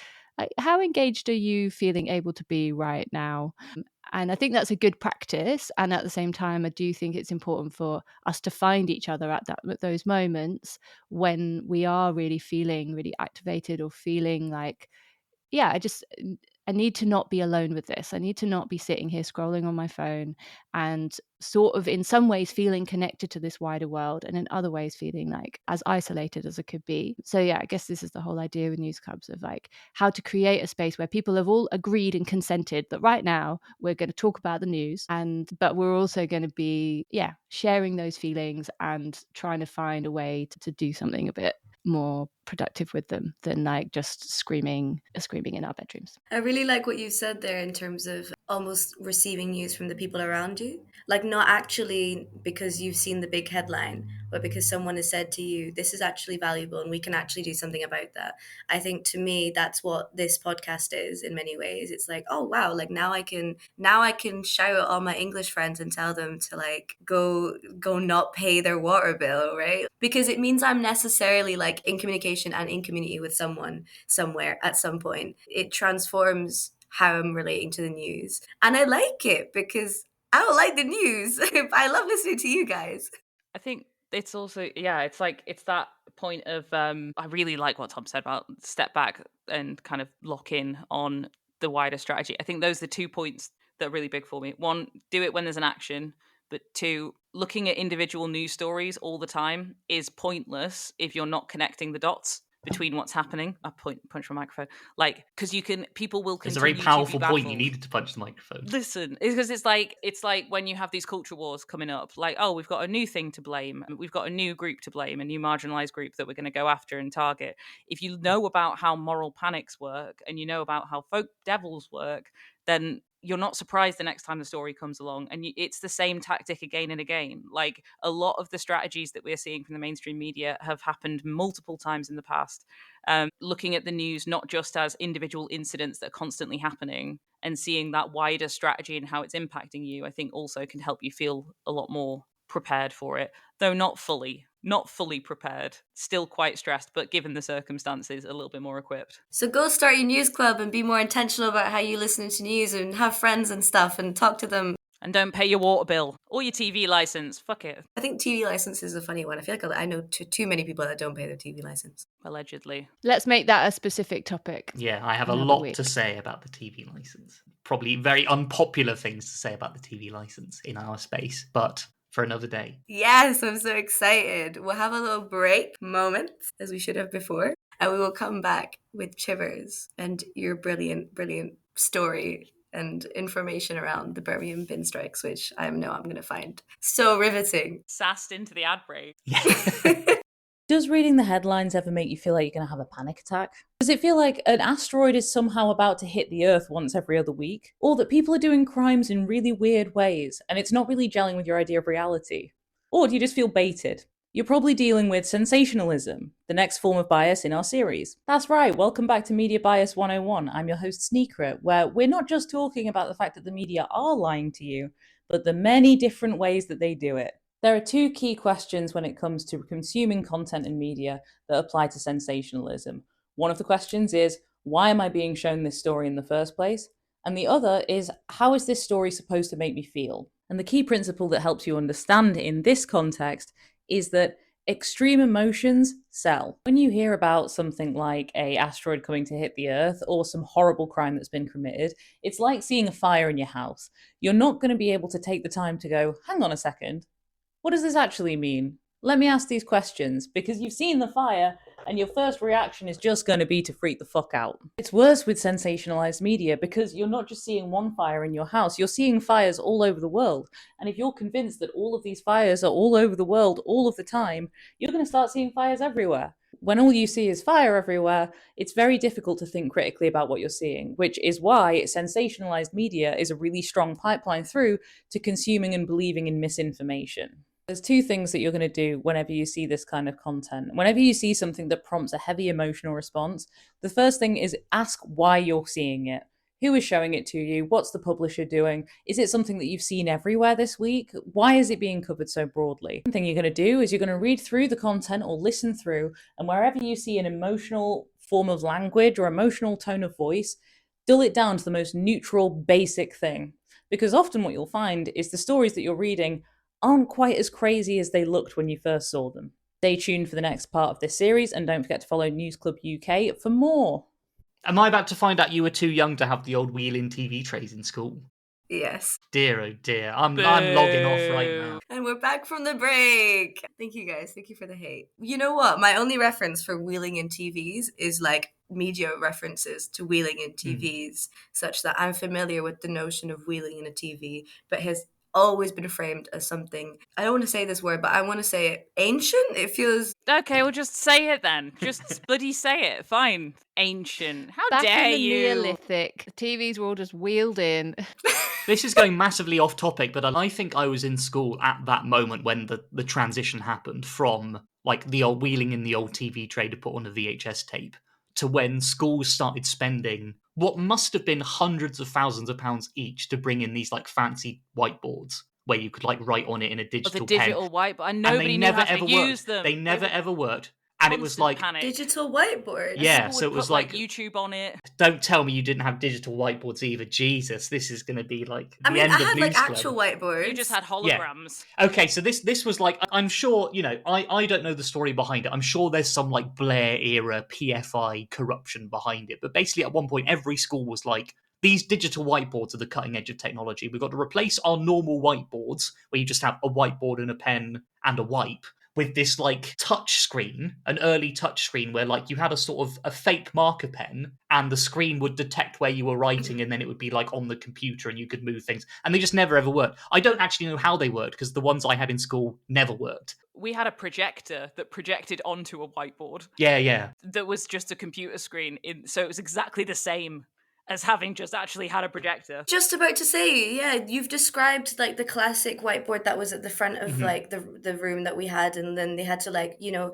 S2: how engaged are you feeling able to be right now? And I think that's a good practice. And at the same time, I do think it's important for us to find each other at those moments when we are really feeling really activated or feeling like, yeah, I need to not be alone with this. I need to not be sitting here scrolling on my phone and sort of in some ways feeling connected to this wider world, and in other ways feeling like as isolated as it could be. So yeah, I guess this is the whole idea with news clubs of like how to create a space where people have all agreed and consented that right now we're going to talk about the news, but we're also going to be sharing those feelings and trying to find a way to do something a bit more productive with them than like just screaming in our bedrooms.
S1: I really like what you said there in terms of almost receiving news from the people around you. Like, not actually because you've seen the big headline, but because someone has said to you, this is actually valuable and we can actually do something about that. I think to me, that's what this podcast is in many ways. It's like, oh wow, like now I can shout at all my English friends and tell them to like go not pay their water bill, right? Because it means I'm necessarily like in communication and in community with someone somewhere at some point. It transforms how I'm relating to the news. And I like it because I don't like the news. I love listening to you guys.
S3: I think it's also, it's like, it's that point of, I really like what Tom said about step back and kind of lock in on the wider strategy. I think those are the 2 points that are really big for me. One, do it when there's an action. But two, looking at individual news stories all the time is pointless if you're not connecting the dots between what's happening. I punch my microphone. Like, because people will
S4: It's a
S3: continue
S4: very powerful
S3: to be
S4: point. You
S3: baffled.
S4: needed to punch the microphone.
S3: Listen, because it's like when you have these culture wars coming up, like, oh, we've got a new thing to blame. We've got a new group to blame, a new marginalized group that we're going to go after and target. If you know about how moral panics work and you know about how folk devils work, then you're not surprised the next time the story comes along. And it's the same tactic again and again. Like, a lot of the strategies that we're seeing from the mainstream media have happened multiple times in the past. Looking at the news not just as individual incidents that are constantly happening and seeing that wider strategy and how it's impacting you, I think also can help you feel a lot more prepared for it, though not fully prepared, still quite stressed, but given the circumstances, a little bit more equipped.
S1: So go start your news club and be more intentional about how you listen to news and have friends and stuff and talk to them.
S3: And don't pay your water bill or your TV license. Fuck it.
S1: I think TV license is a funny one. I feel like I know too many people that don't pay their TV license.
S3: Allegedly.
S2: Let's make that a specific topic.
S4: Yeah, I have a lot to say about the TV license. Probably very unpopular things to say about the TV license in our space, but for another day.
S1: Yes, I'm so excited. We'll have a little break moment, as we should have before, and we will come back with Chivers and your brilliant, brilliant story and information around the Birmingham bin strikes, which I know I'm going to find so riveting.
S3: Sassed into the ad break.
S6: Does reading the headlines ever make you feel like you're going to have a panic attack? Does it feel like an asteroid is somehow about to hit the Earth once every other week? Or that people are doing crimes in really weird ways and it's not really gelling with your idea of reality? Or do you just feel baited? You're probably dealing with sensationalism, the next form of bias in our series. That's right, welcome back to Media Bias 101. I'm your host Sneaker, where we're not just talking about the fact that the media are lying to you, but the many different ways that they do it. There are two key questions when it comes to consuming content in media that apply to sensationalism. One of the questions is, why am I being shown this story in the first place? And the other is, how is this story supposed to make me feel? And the key principle that helps you understand in this context is that Extreme emotions sell. When you hear about something like a asteroid coming to hit the Earth or some horrible crime that's been committed, it's like seeing a fire in your house. You're not going to be able to take the time to go, hang on a second, what does this actually mean? Let me ask these questions, because you've seen the fire and your first reaction is just going to be to freak the fuck out. It's worse with sensationalized media because you're not just seeing one fire in your house, you're seeing fires all over the world. And if you're convinced that all of these fires are all over the world all of the time, you're going to start seeing fires everywhere. When all you see is fire everywhere, it's very difficult to think critically about what you're seeing, which is why sensationalized media is a really strong pipeline through to consuming and believing in misinformation. There's two things that you're going to do whenever you see this kind of content. Whenever you see something that prompts a heavy emotional response, the first thing is ask why you're seeing it. Who is showing it to you? What's the publisher doing? Is it something that you've seen everywhere this week? Why is it being covered so broadly? The thing you're going to do is you're going to read through the content or listen through, and wherever you see an emotional form of language or emotional tone of voice, dull it down to the most neutral, basic thing. Because often what you'll find is the stories that you're reading aren't quite as crazy as they looked when you first saw them. Stay tuned for the next part of this series, and don't forget to follow News Club UK for more.
S4: Am I about to find out you were too young to have the old wheel-in TV trays in school?
S1: Yes.
S4: Dear, oh dear. I'm logging off right now.
S1: And we're back from the break. Thank you guys. Thank you for the hate. You know what? My only reference for wheeling in TVs is like media references to wheeling in TVs, such that I'm familiar with the notion of wheeling in a TV, but has always been framed as something, I don't want to say this word, but I want to say it ancient. It feels
S3: Okay, well, just say it then. Just bloody say it. Fine. Ancient. How
S2: Back
S3: dare
S2: in the
S3: you?
S2: Neolithic, the TVs were all just wheeled in.
S4: This is going massively off topic, but I think I was in school at that moment when the transition happened from like the old wheeling in the old TV tray to put on a VHS tape to when schools started spending what must have been hundreds of thousands of pounds each to bring in these like fancy whiteboards where you could like write on it in a
S3: Or
S4: digital
S3: the digital
S4: pen.
S3: whiteboard, and
S4: And
S3: nobody
S4: they
S3: knew
S4: never
S3: how to
S4: ever
S3: use
S4: worked.
S3: them.
S4: They never ever worked. And it was like
S3: Panic.
S1: digital whiteboard.
S4: Yeah,
S3: People
S4: so
S3: would
S4: it was
S3: put, like,
S4: like
S3: YouTube on it.
S4: don't tell me you didn't have digital whiteboards either. Jesus, this is going to be like the
S1: I mean,
S4: end
S1: I
S4: of
S1: had
S4: News
S1: like
S4: Club.
S1: actual whiteboards.
S3: You just had holograms.
S4: Okay, so this was like, I'm sure, you know, I don't know the story behind it. I'm sure there's some like Blair era PFI corruption behind it. But basically at one point every school was like, these digital whiteboards are the cutting edge of technology. We've got to replace our normal whiteboards where you just have a whiteboard and a pen and a wipe with this like touch screen, an early touch screen where like you had a sort of a fake marker pen and the screen would detect where you were writing and then it would be like on the computer and you could move things. And they just never ever worked. I don't actually know how they worked because the ones I had in school never worked.
S3: We had a projector that projected onto a whiteboard
S4: Yeah.
S3: that was just a computer screen. So it was exactly the same as having just actually had a projector.
S1: Just about to say, yeah, you've described like the classic whiteboard that was at the front of like the room that we had, and then they had to like, you know,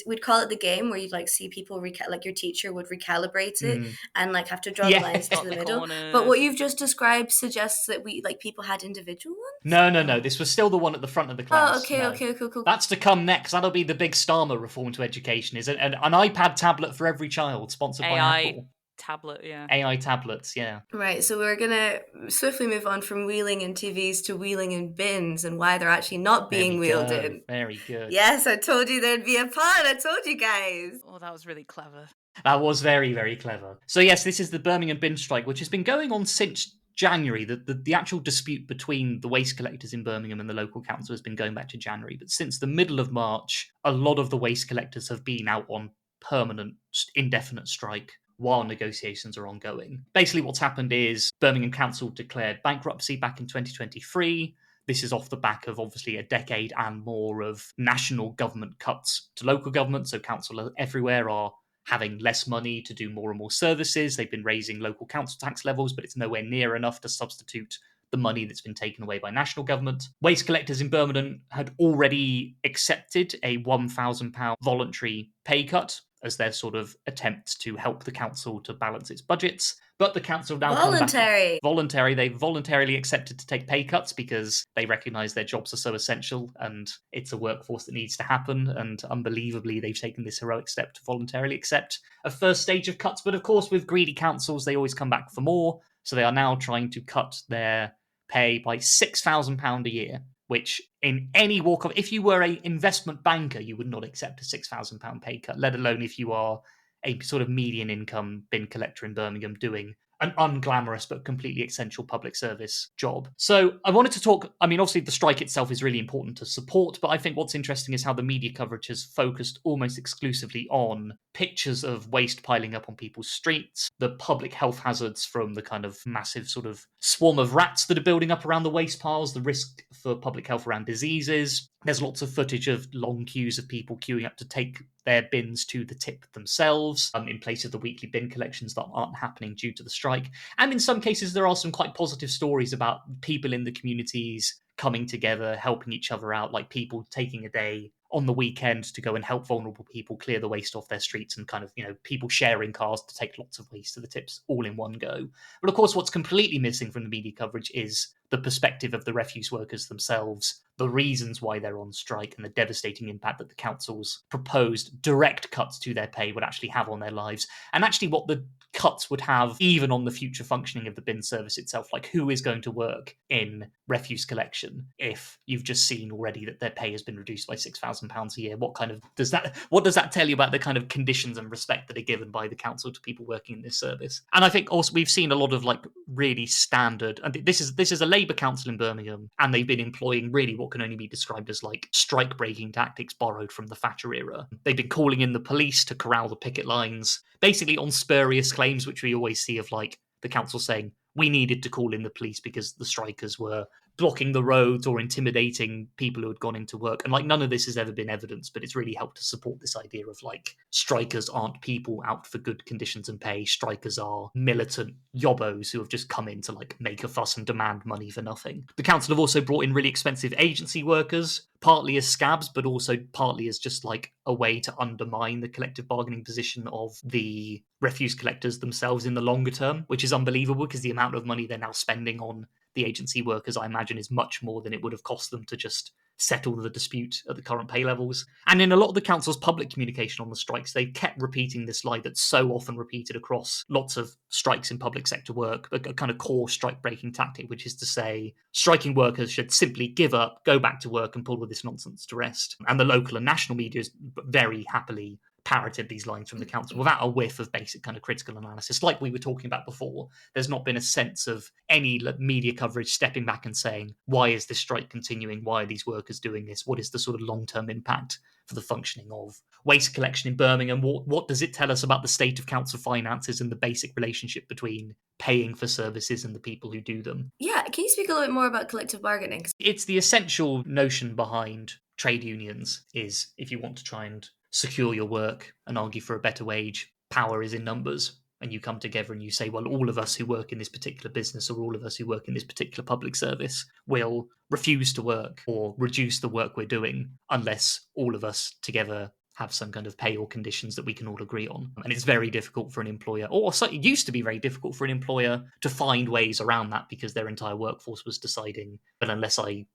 S1: we'd call it the game where you'd like see people like your teacher would recalibrate it and like have to draw the lines to
S3: Dot
S1: the
S3: the
S1: middle.
S3: corners.
S1: But what you've just described suggests that we like people had individual ones.
S4: No. This was still the one at the front of the class.
S1: Oh, okay,
S4: No.
S1: okay, cool.
S4: That's to come next. That'll be the big Starmer reform to education. Is an iPad tablet for every child, sponsored by
S3: AI
S4: Apple.
S3: tablet, yeah.
S4: AI tablets, yeah.
S1: Right, so we're gonna swiftly move on from wheeling in TVs to wheeling in bins and why they're actually not being wheeled in.
S4: Very good.
S1: Yes, I told you there'd be a pun. I told you guys.
S3: Oh, that was really clever.
S4: That was very, very clever. So yes, this is the Birmingham bin strike, which has been going on since January. The actual dispute between the waste collectors in Birmingham and the local council has been going back to January. But since the middle of March, a lot of the waste collectors have been out on permanent, indefinite strike while negotiations are ongoing. Basically, what's happened is Birmingham Council declared bankruptcy back in 2023. This is off the back of obviously a decade and more of national government cuts to local government. So councils everywhere are having less money to do more and more services. They've been raising local council tax levels, but it's nowhere near enough to substitute the money that's been taken away by national government. Waste collectors in Birmingham had already accepted a £1,000 voluntary pay cut as their sort of attempt to help the council to balance its budgets. But the council now
S1: Voluntary.
S4: They voluntarily accepted to take pay cuts because they recognise their jobs are so essential and it's a workforce that needs to happen. And unbelievably, they've taken this heroic step to voluntarily accept a first stage of cuts. But of course, with greedy councils, they always come back for more. So they are now trying to cut their pay by £6,000 a year. which in any walk of, if you were an investment banker, you would not accept a £6,000 pay cut, let alone if you are a sort of median income bin collector in Birmingham doing an unglamorous but completely essential public service job. So I wanted to talk, I mean, obviously the strike itself is really important to support, but I think what's interesting is how the media coverage has focused almost exclusively on pictures of waste piling up on people's streets, the public health hazards from the kind of massive sort of swarm of rats that are building up around the waste piles, the risk for public health around diseases. There's lots of footage of long queues of people queuing up to take their bins to the tip themselves in place of the weekly bin collections that aren't happening due to the strike. And in some cases, there are some quite positive stories about people in the communities coming together, helping each other out, like people taking a day on the weekend to go and help vulnerable people clear the waste off their streets, and kind of, people sharing cars to take lots of waste to the tips all in one go. But of course, what's completely missing from the media coverage is the perspective of the refuse workers themselves, the reasons why they're on strike, and the devastating impact that the council's proposed direct cuts to their pay would actually have on their lives, and actually what the cuts would have even on the future functioning of the bin service itself. Like, who is going to work in refuse collection if you've just seen already that their pay has been reduced by £6,000 a year? What does that tell you about the kind of conditions and respect that are given by the council to people working in this service? And I think also we've seen a lot of like really standard, and this is a Labour council in Birmingham, and they've been employing really what can only be described as like strike breaking tactics borrowed from the Thatcher era. They've been calling in the police to corral the picket lines, basically on spurious claims, which we always see of like the council saying we needed to call in the police because the strikers were blocking the roads or intimidating people who had gone into work. And like, none of this has ever been evidence, but it's really helped to support this idea of like, strikers aren't people out for good conditions and pay. Strikers are militant yobbos who have just come in to like make a fuss and demand money for nothing. The council have also brought in really expensive agency workers, partly as scabs, but also partly as just like a way to undermine the collective bargaining position of the refuse collectors themselves in the longer term, which is unbelievable because the amount of money they're now spending on the agency workers, I imagine, is much more than it would have cost them to just settle the dispute at the current pay levels. And in a lot of the council's public communication on the strikes, they've kept repeating this lie that's so often repeated across lots of strikes in public sector work, a kind of core strike-breaking tactic, which is to say striking workers should simply give up, go back to work and put all this nonsense to rest. And the local and national media is very happily parroted these lines from the council without a whiff of basic kind of critical analysis. Like we were talking about before, there's not been a sense of any media coverage stepping back and saying, why is this strike continuing? Why are these workers doing this? What is the sort of long-term impact for the functioning of waste collection in Birmingham? What does it tell us about the state of council finances and the basic relationship between paying for services and the people who do them?
S1: Yeah, can you speak a little bit more about collective bargaining?
S4: It's the essential notion behind trade unions is, if you want to try and secure your work and argue for a better wage, power is in numbers. And you come together and you say, well, all of us who work in this particular business or all of us who work in this particular public service will refuse to work or reduce the work we're doing unless all of us together have some kind of pay or conditions that we can all agree on. And it's very difficult for an employer, or it used to be very difficult for an employer to find ways around that because their entire workforce was deciding, but unless I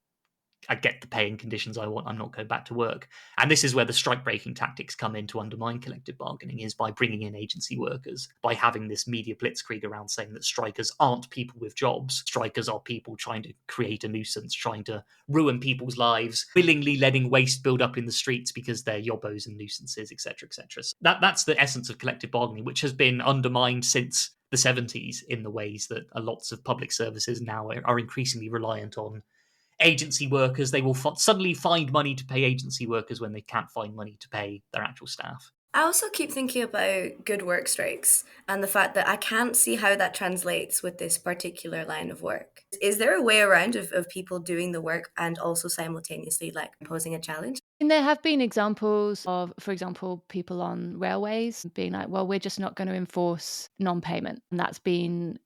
S4: get the pay and conditions I want, I'm not going back to work. And this is where the strike-breaking tactics come in to undermine collective bargaining, is by bringing in agency workers, by having this media blitzkrieg around saying that strikers aren't people with jobs. Strikers are people trying to create a nuisance, trying to ruin people's lives, willingly letting waste build up in the streets because they're yobbos and nuisances, etc., etc. So that's the essence of collective bargaining, which has been undermined since the 70s in the ways that lots of public services now are increasingly reliant on agency workers. They will suddenly find money to pay agency workers when they can't find money to pay their actual staff.
S1: I also keep thinking about good work strikes and the fact that I can't see how that translates with this particular line of work. Is there a way around of people doing the work and also simultaneously like posing a challenge?
S2: And there have been examples of, for example, people on railways being like, well, we're just not going to enforce non-payment. And that's been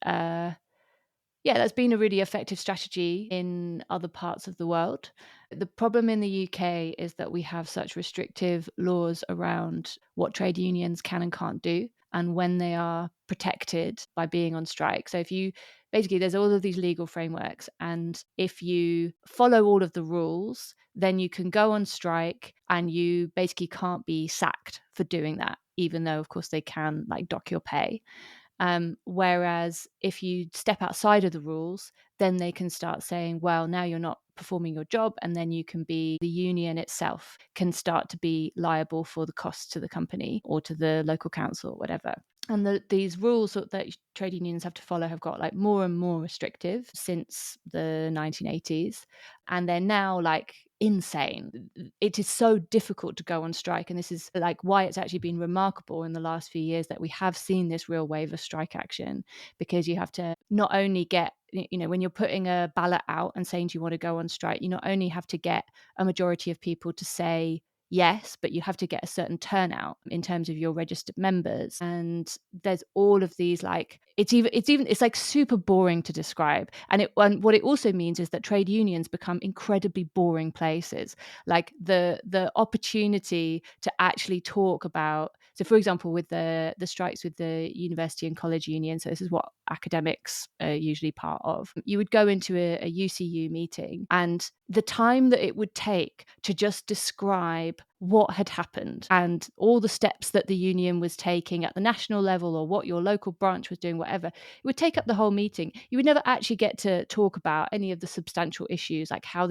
S2: that's been a really effective strategy in other parts of the world. The problem in the UK is that we have such restrictive laws around what trade unions can and can't do, and when they are protected by being on strike. So there's all of these legal frameworks, and if you follow all of the rules, then you can go on strike and you basically can't be sacked for doing that, even though, of course, they can like dock your pay. Whereas if you step outside of the rules, then they can start saying, well, now you're not performing your job, and then you can be, the union itself can start to be liable for the costs to the company or to the local council or whatever. And these rules that trade unions have to follow have got like more and more restrictive since the 1980s. And they're now like insane. It is so difficult to go on strike. And this is like why it's actually been remarkable in the last few years that we have seen this real wave of strike action, because you have to not only get, when you're putting a ballot out and saying, do you want to go on strike? You not only have to get a majority of people to say yes, but you have to get a certain turnout in terms of your registered members. And there's all of these, like, it's like super boring to describe. And what it also means is that trade unions become incredibly boring places. Like the opportunity to actually talk about, so for example, with the strikes with the university and college union, so this is what academics are usually part of, you would go into a UCU meeting, and the time that it would take to just describe what had happened and all the steps that the union was taking at the national level, or what your local branch was doing, whatever, it would take up the whole meeting. You would never actually get to talk about any of the substantial issues, like how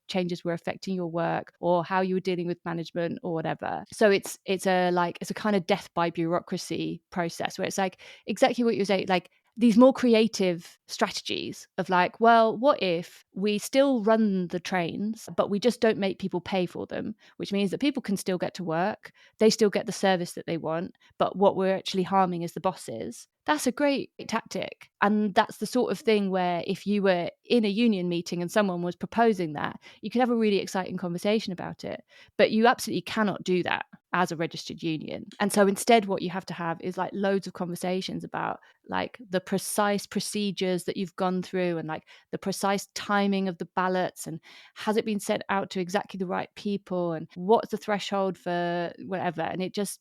S2: changes were affecting your work, or how you were dealing with management or whatever. So it's a kind of death by bureaucracy process, where it's like exactly what you're saying, like these more creative strategies of like, well, what if we still run the trains, but we just don't make people pay for them, which means that people can still get to work, they still get the service that they want, but what we're actually harming is the bosses. That's a great tactic. And that's the sort of thing where if you were in a union meeting and someone was proposing that, you could have a really exciting conversation about it. But you absolutely cannot do that as a registered union. And so instead what you have to have is like loads of conversations about like the precise procedures that you've gone through, and like the precise timing of the ballots, and has it been sent out to exactly the right people, and what's the threshold for whatever. And it just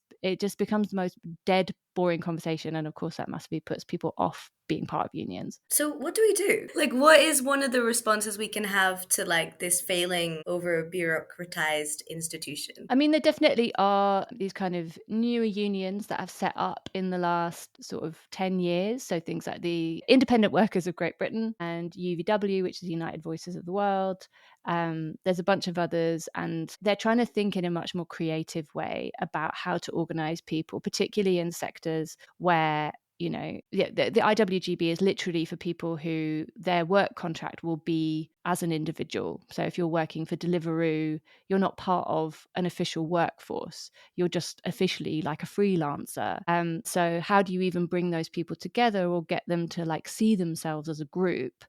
S2: becomes the most dead boring conversation, and of course that massively puts people off being part of unions.
S1: So what do we do? Like, what is one of the responses we can have to like this failing over bureaucratized institution?
S2: I mean, there definitely are these kind of newer unions that have set up in the last sort of 10 years. So things like the Independent Workers of Great Britain and UVW, which is the United Voices of the World. There's a bunch of others, and they're trying to think in a much more creative way about how to organize people, particularly in sectors where the IWGB is literally for people who their work contract will be as an individual. So if you're working for Deliveroo, you're not part of an official workforce. You're just officially like a freelancer. So how do you even bring those people together or get them to like see themselves as a group?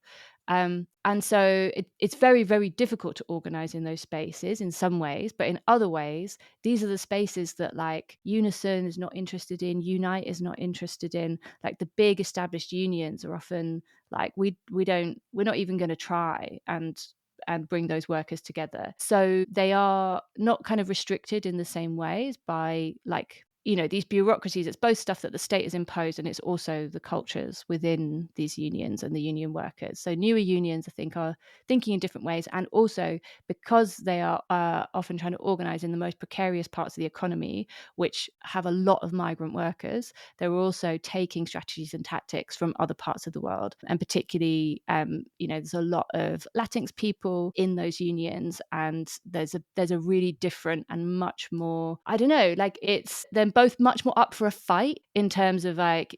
S2: And so it's very, very difficult to organize in those spaces in some ways, but in other ways, these are the spaces that like Unison is not interested in, Unite is not interested in. Like the big established unions are often like, we're not even going to try and bring those workers together. So they are not kind of restricted in the same ways by like these bureaucracies. It's both stuff that the state has imposed, and it's also the cultures within these unions and the union workers. So newer unions, I think, are thinking in different ways. And also because they are often trying to organize in the most precarious parts of the economy, which have a lot of migrant workers, they're also taking strategies and tactics from other parts of the world. And particularly, there's a lot of Latinx people in those unions, and there's a really different and much more, I don't know, like they're both much more up for a fight in terms of like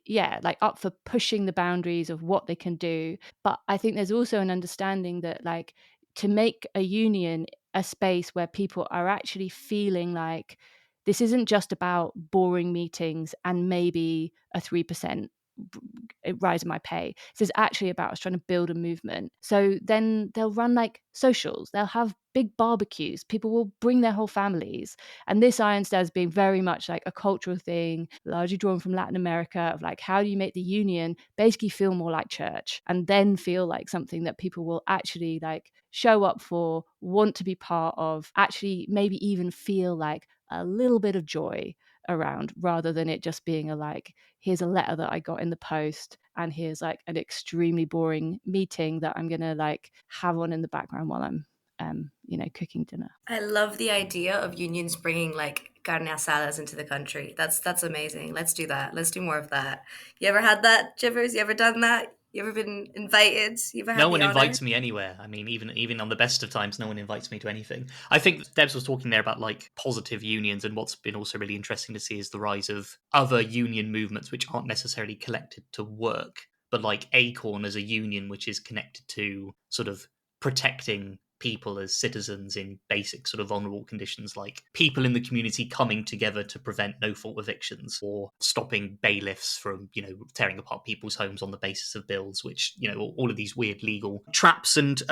S2: up for pushing the boundaries of what they can do. But I think there's also an understanding that like to make a union a space where people are actually feeling like this isn't just about boring meetings and maybe a 3% rise in my pay. This is actually about us trying to build a movement. So then they'll run like socials, they'll have big barbecues, people will bring their whole families. And this I understand as being very much like a cultural thing, largely drawn from Latin America, of like, how do you make the union basically feel more like church, and then feel like something that people will actually like show up for, want to be part of, actually maybe even feel like a little bit of joy around, rather than it just being a like, here's a letter that I got in the post, and here's like an extremely boring meeting that I'm gonna like have on in the background while I'm cooking dinner.
S1: I love the idea of unions bringing like carne asadas into the country. That's amazing. Let's do that. Let's do more of that. You ever had that, Jivers? You ever done that? You ever been invited? You ever had
S4: No
S1: the
S4: one
S1: honor?
S4: invites me anywhere. I mean, even on the best of times, no one invites me to anything. I think Debs was talking there about like positive unions, and what's been also really interesting to see is the rise of other union movements which aren't necessarily connected to work, but like Acorn as a union which is connected to sort of protecting people as citizens in basic sort of vulnerable conditions, like people in the community coming together to prevent no-fault evictions or stopping bailiffs from, tearing apart people's homes on the basis of bills, which, all of these weird legal traps and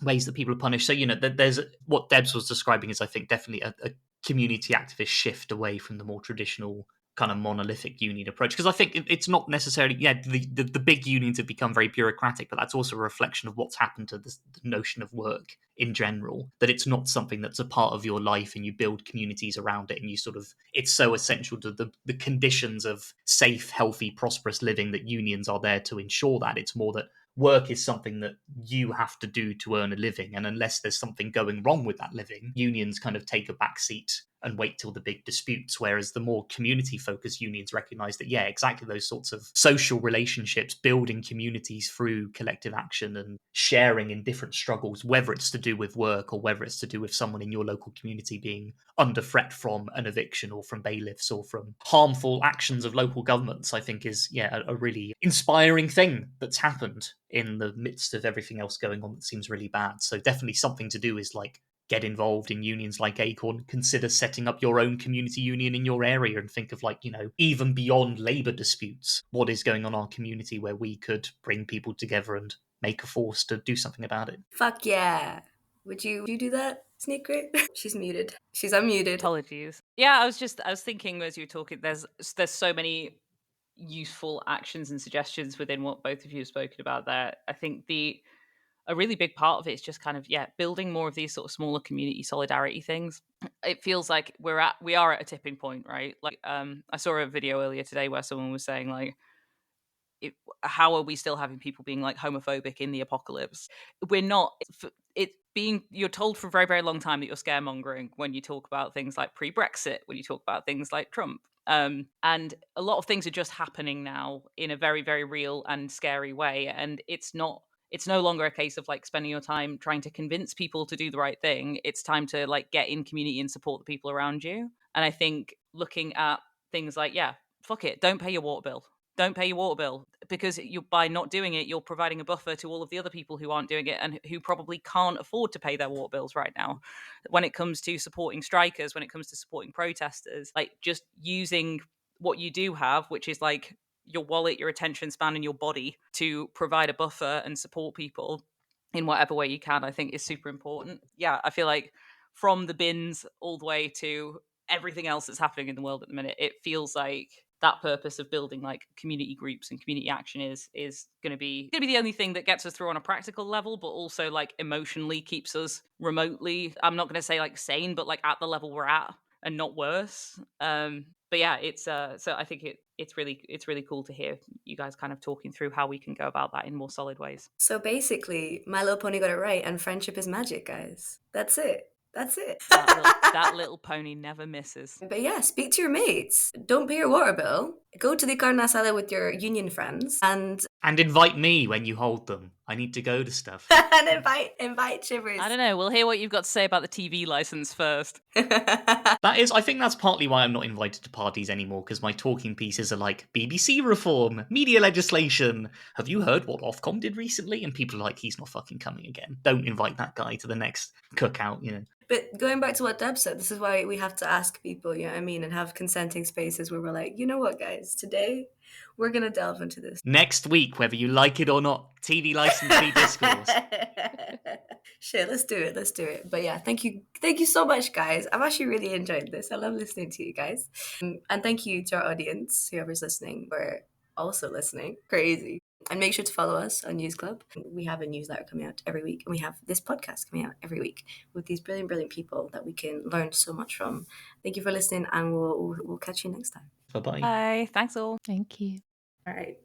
S4: ways that people are punished. So, there's what Debs was describing is, I think, definitely a community activist shift away from the more traditional kind of monolithic union approach, because I think it's not necessarily the big unions have become very bureaucratic, but that's also a reflection of what's happened to the notion of work in general, that it's not something that's a part of your life and you build communities around it, and you sort of, it's so essential to the conditions of safe, healthy, prosperous living that unions are there to ensure that. It's more that work is something that you have to do to earn a living, and unless there's something going wrong with that living, unions kind of take a back seat and wait till the big disputes. Whereas the more community focused unions recognize that, exactly those sorts of social relationships, building communities through collective action and sharing in different struggles, whether it's to do with work or whether it's to do with someone in your local community being under threat from an eviction or from bailiffs or from harmful actions of local governments, I think is a really inspiring thing that's happened in the midst of everything else going on that seems really bad. So definitely something to do is like get involved in unions like Acorn, consider setting up your own community union in your area, and think of like, even beyond labour disputes, what is going on in our community where we could bring people together and make a force to do something about it.
S1: Fuck yeah. Would you do that, Sneaker? She's muted. She's unmuted.
S3: Apologies. Yeah, I was thinking as you were talking, there's so many useful actions and suggestions within what both of you have spoken about there. I think a really big part of it is just kind of building more of these sort of smaller community solidarity things. It feels like we are at a tipping point, right? Like I saw a video earlier today where someone was saying like, how are we still having people being like homophobic in the apocalypse? We're not. You're told for a very, very long time that you're scaremongering when you talk about things like pre-Brexit, when you talk about things like Trump. And a lot of things are just happening now in a very, very real and scary way. And it's no longer a case of like spending your time trying to convince people to do the right thing. It's time to like get in community and support the people around you. And I think looking at things like, fuck it, don't pay your water bill. Don't pay your water bill, because by not doing it, you're providing a buffer to all of the other people who aren't doing it and who probably can't afford to pay their water bills right now. When it comes to supporting strikers, when it comes to supporting protesters, like just using what you do have, which is like your wallet, your attention span, and your body to provide a buffer and support people in whatever way you can, I think is super important. Yeah, I feel like from the bins all the way to everything else that's happening in the world at the minute, it feels like that purpose of building like community groups and community action is going to be the only thing that gets us through on a practical level, but also like emotionally keeps us remotely, I'm not going to say like sane, but like at the level we're at and not worse. But yeah, it's so I think it's really cool to hear you guys kind of talking through how we can go about that in more solid ways.
S1: So basically, My Little Pony got it right, and friendship is magic, guys. That's it.
S3: That little pony never misses.
S1: But yeah, speak to your mates. Don't pay your water bill. Go to the carne asada with your union friends and
S4: invite me when you hold them. I need to go to stuff.
S1: and invite Chivers.
S3: I don't know. We'll hear what you've got to say about the TV license first.
S4: I think that's partly why I'm not invited to parties anymore, because my talking pieces are like BBC reform, media legislation. Have you heard what Ofcom did recently? And people are like, he's not fucking coming again. Don't invite that guy to the next cookout,
S1: But going back to what Deb said, this is why we have to ask people, you know what I mean, and have consenting spaces where we're like, you know what, guys, today we're going to delve into this.
S4: Next week, whether you like it or not, TV license fee discourse.
S1: Shit, let's do it. But yeah, thank you so much, guys. I've actually really enjoyed this. I love listening to you guys. And thank you to our audience, whoever's listening, for also listening. Crazy. And make sure to follow us on News Club. We have a newsletter coming out every week, and we have this podcast coming out every week with these brilliant, brilliant people that we can learn so much from. Thank you for listening, and we'll catch you next time.
S4: Bye-bye.
S3: Bye. Thanks all.
S2: Thank you.
S1: All right.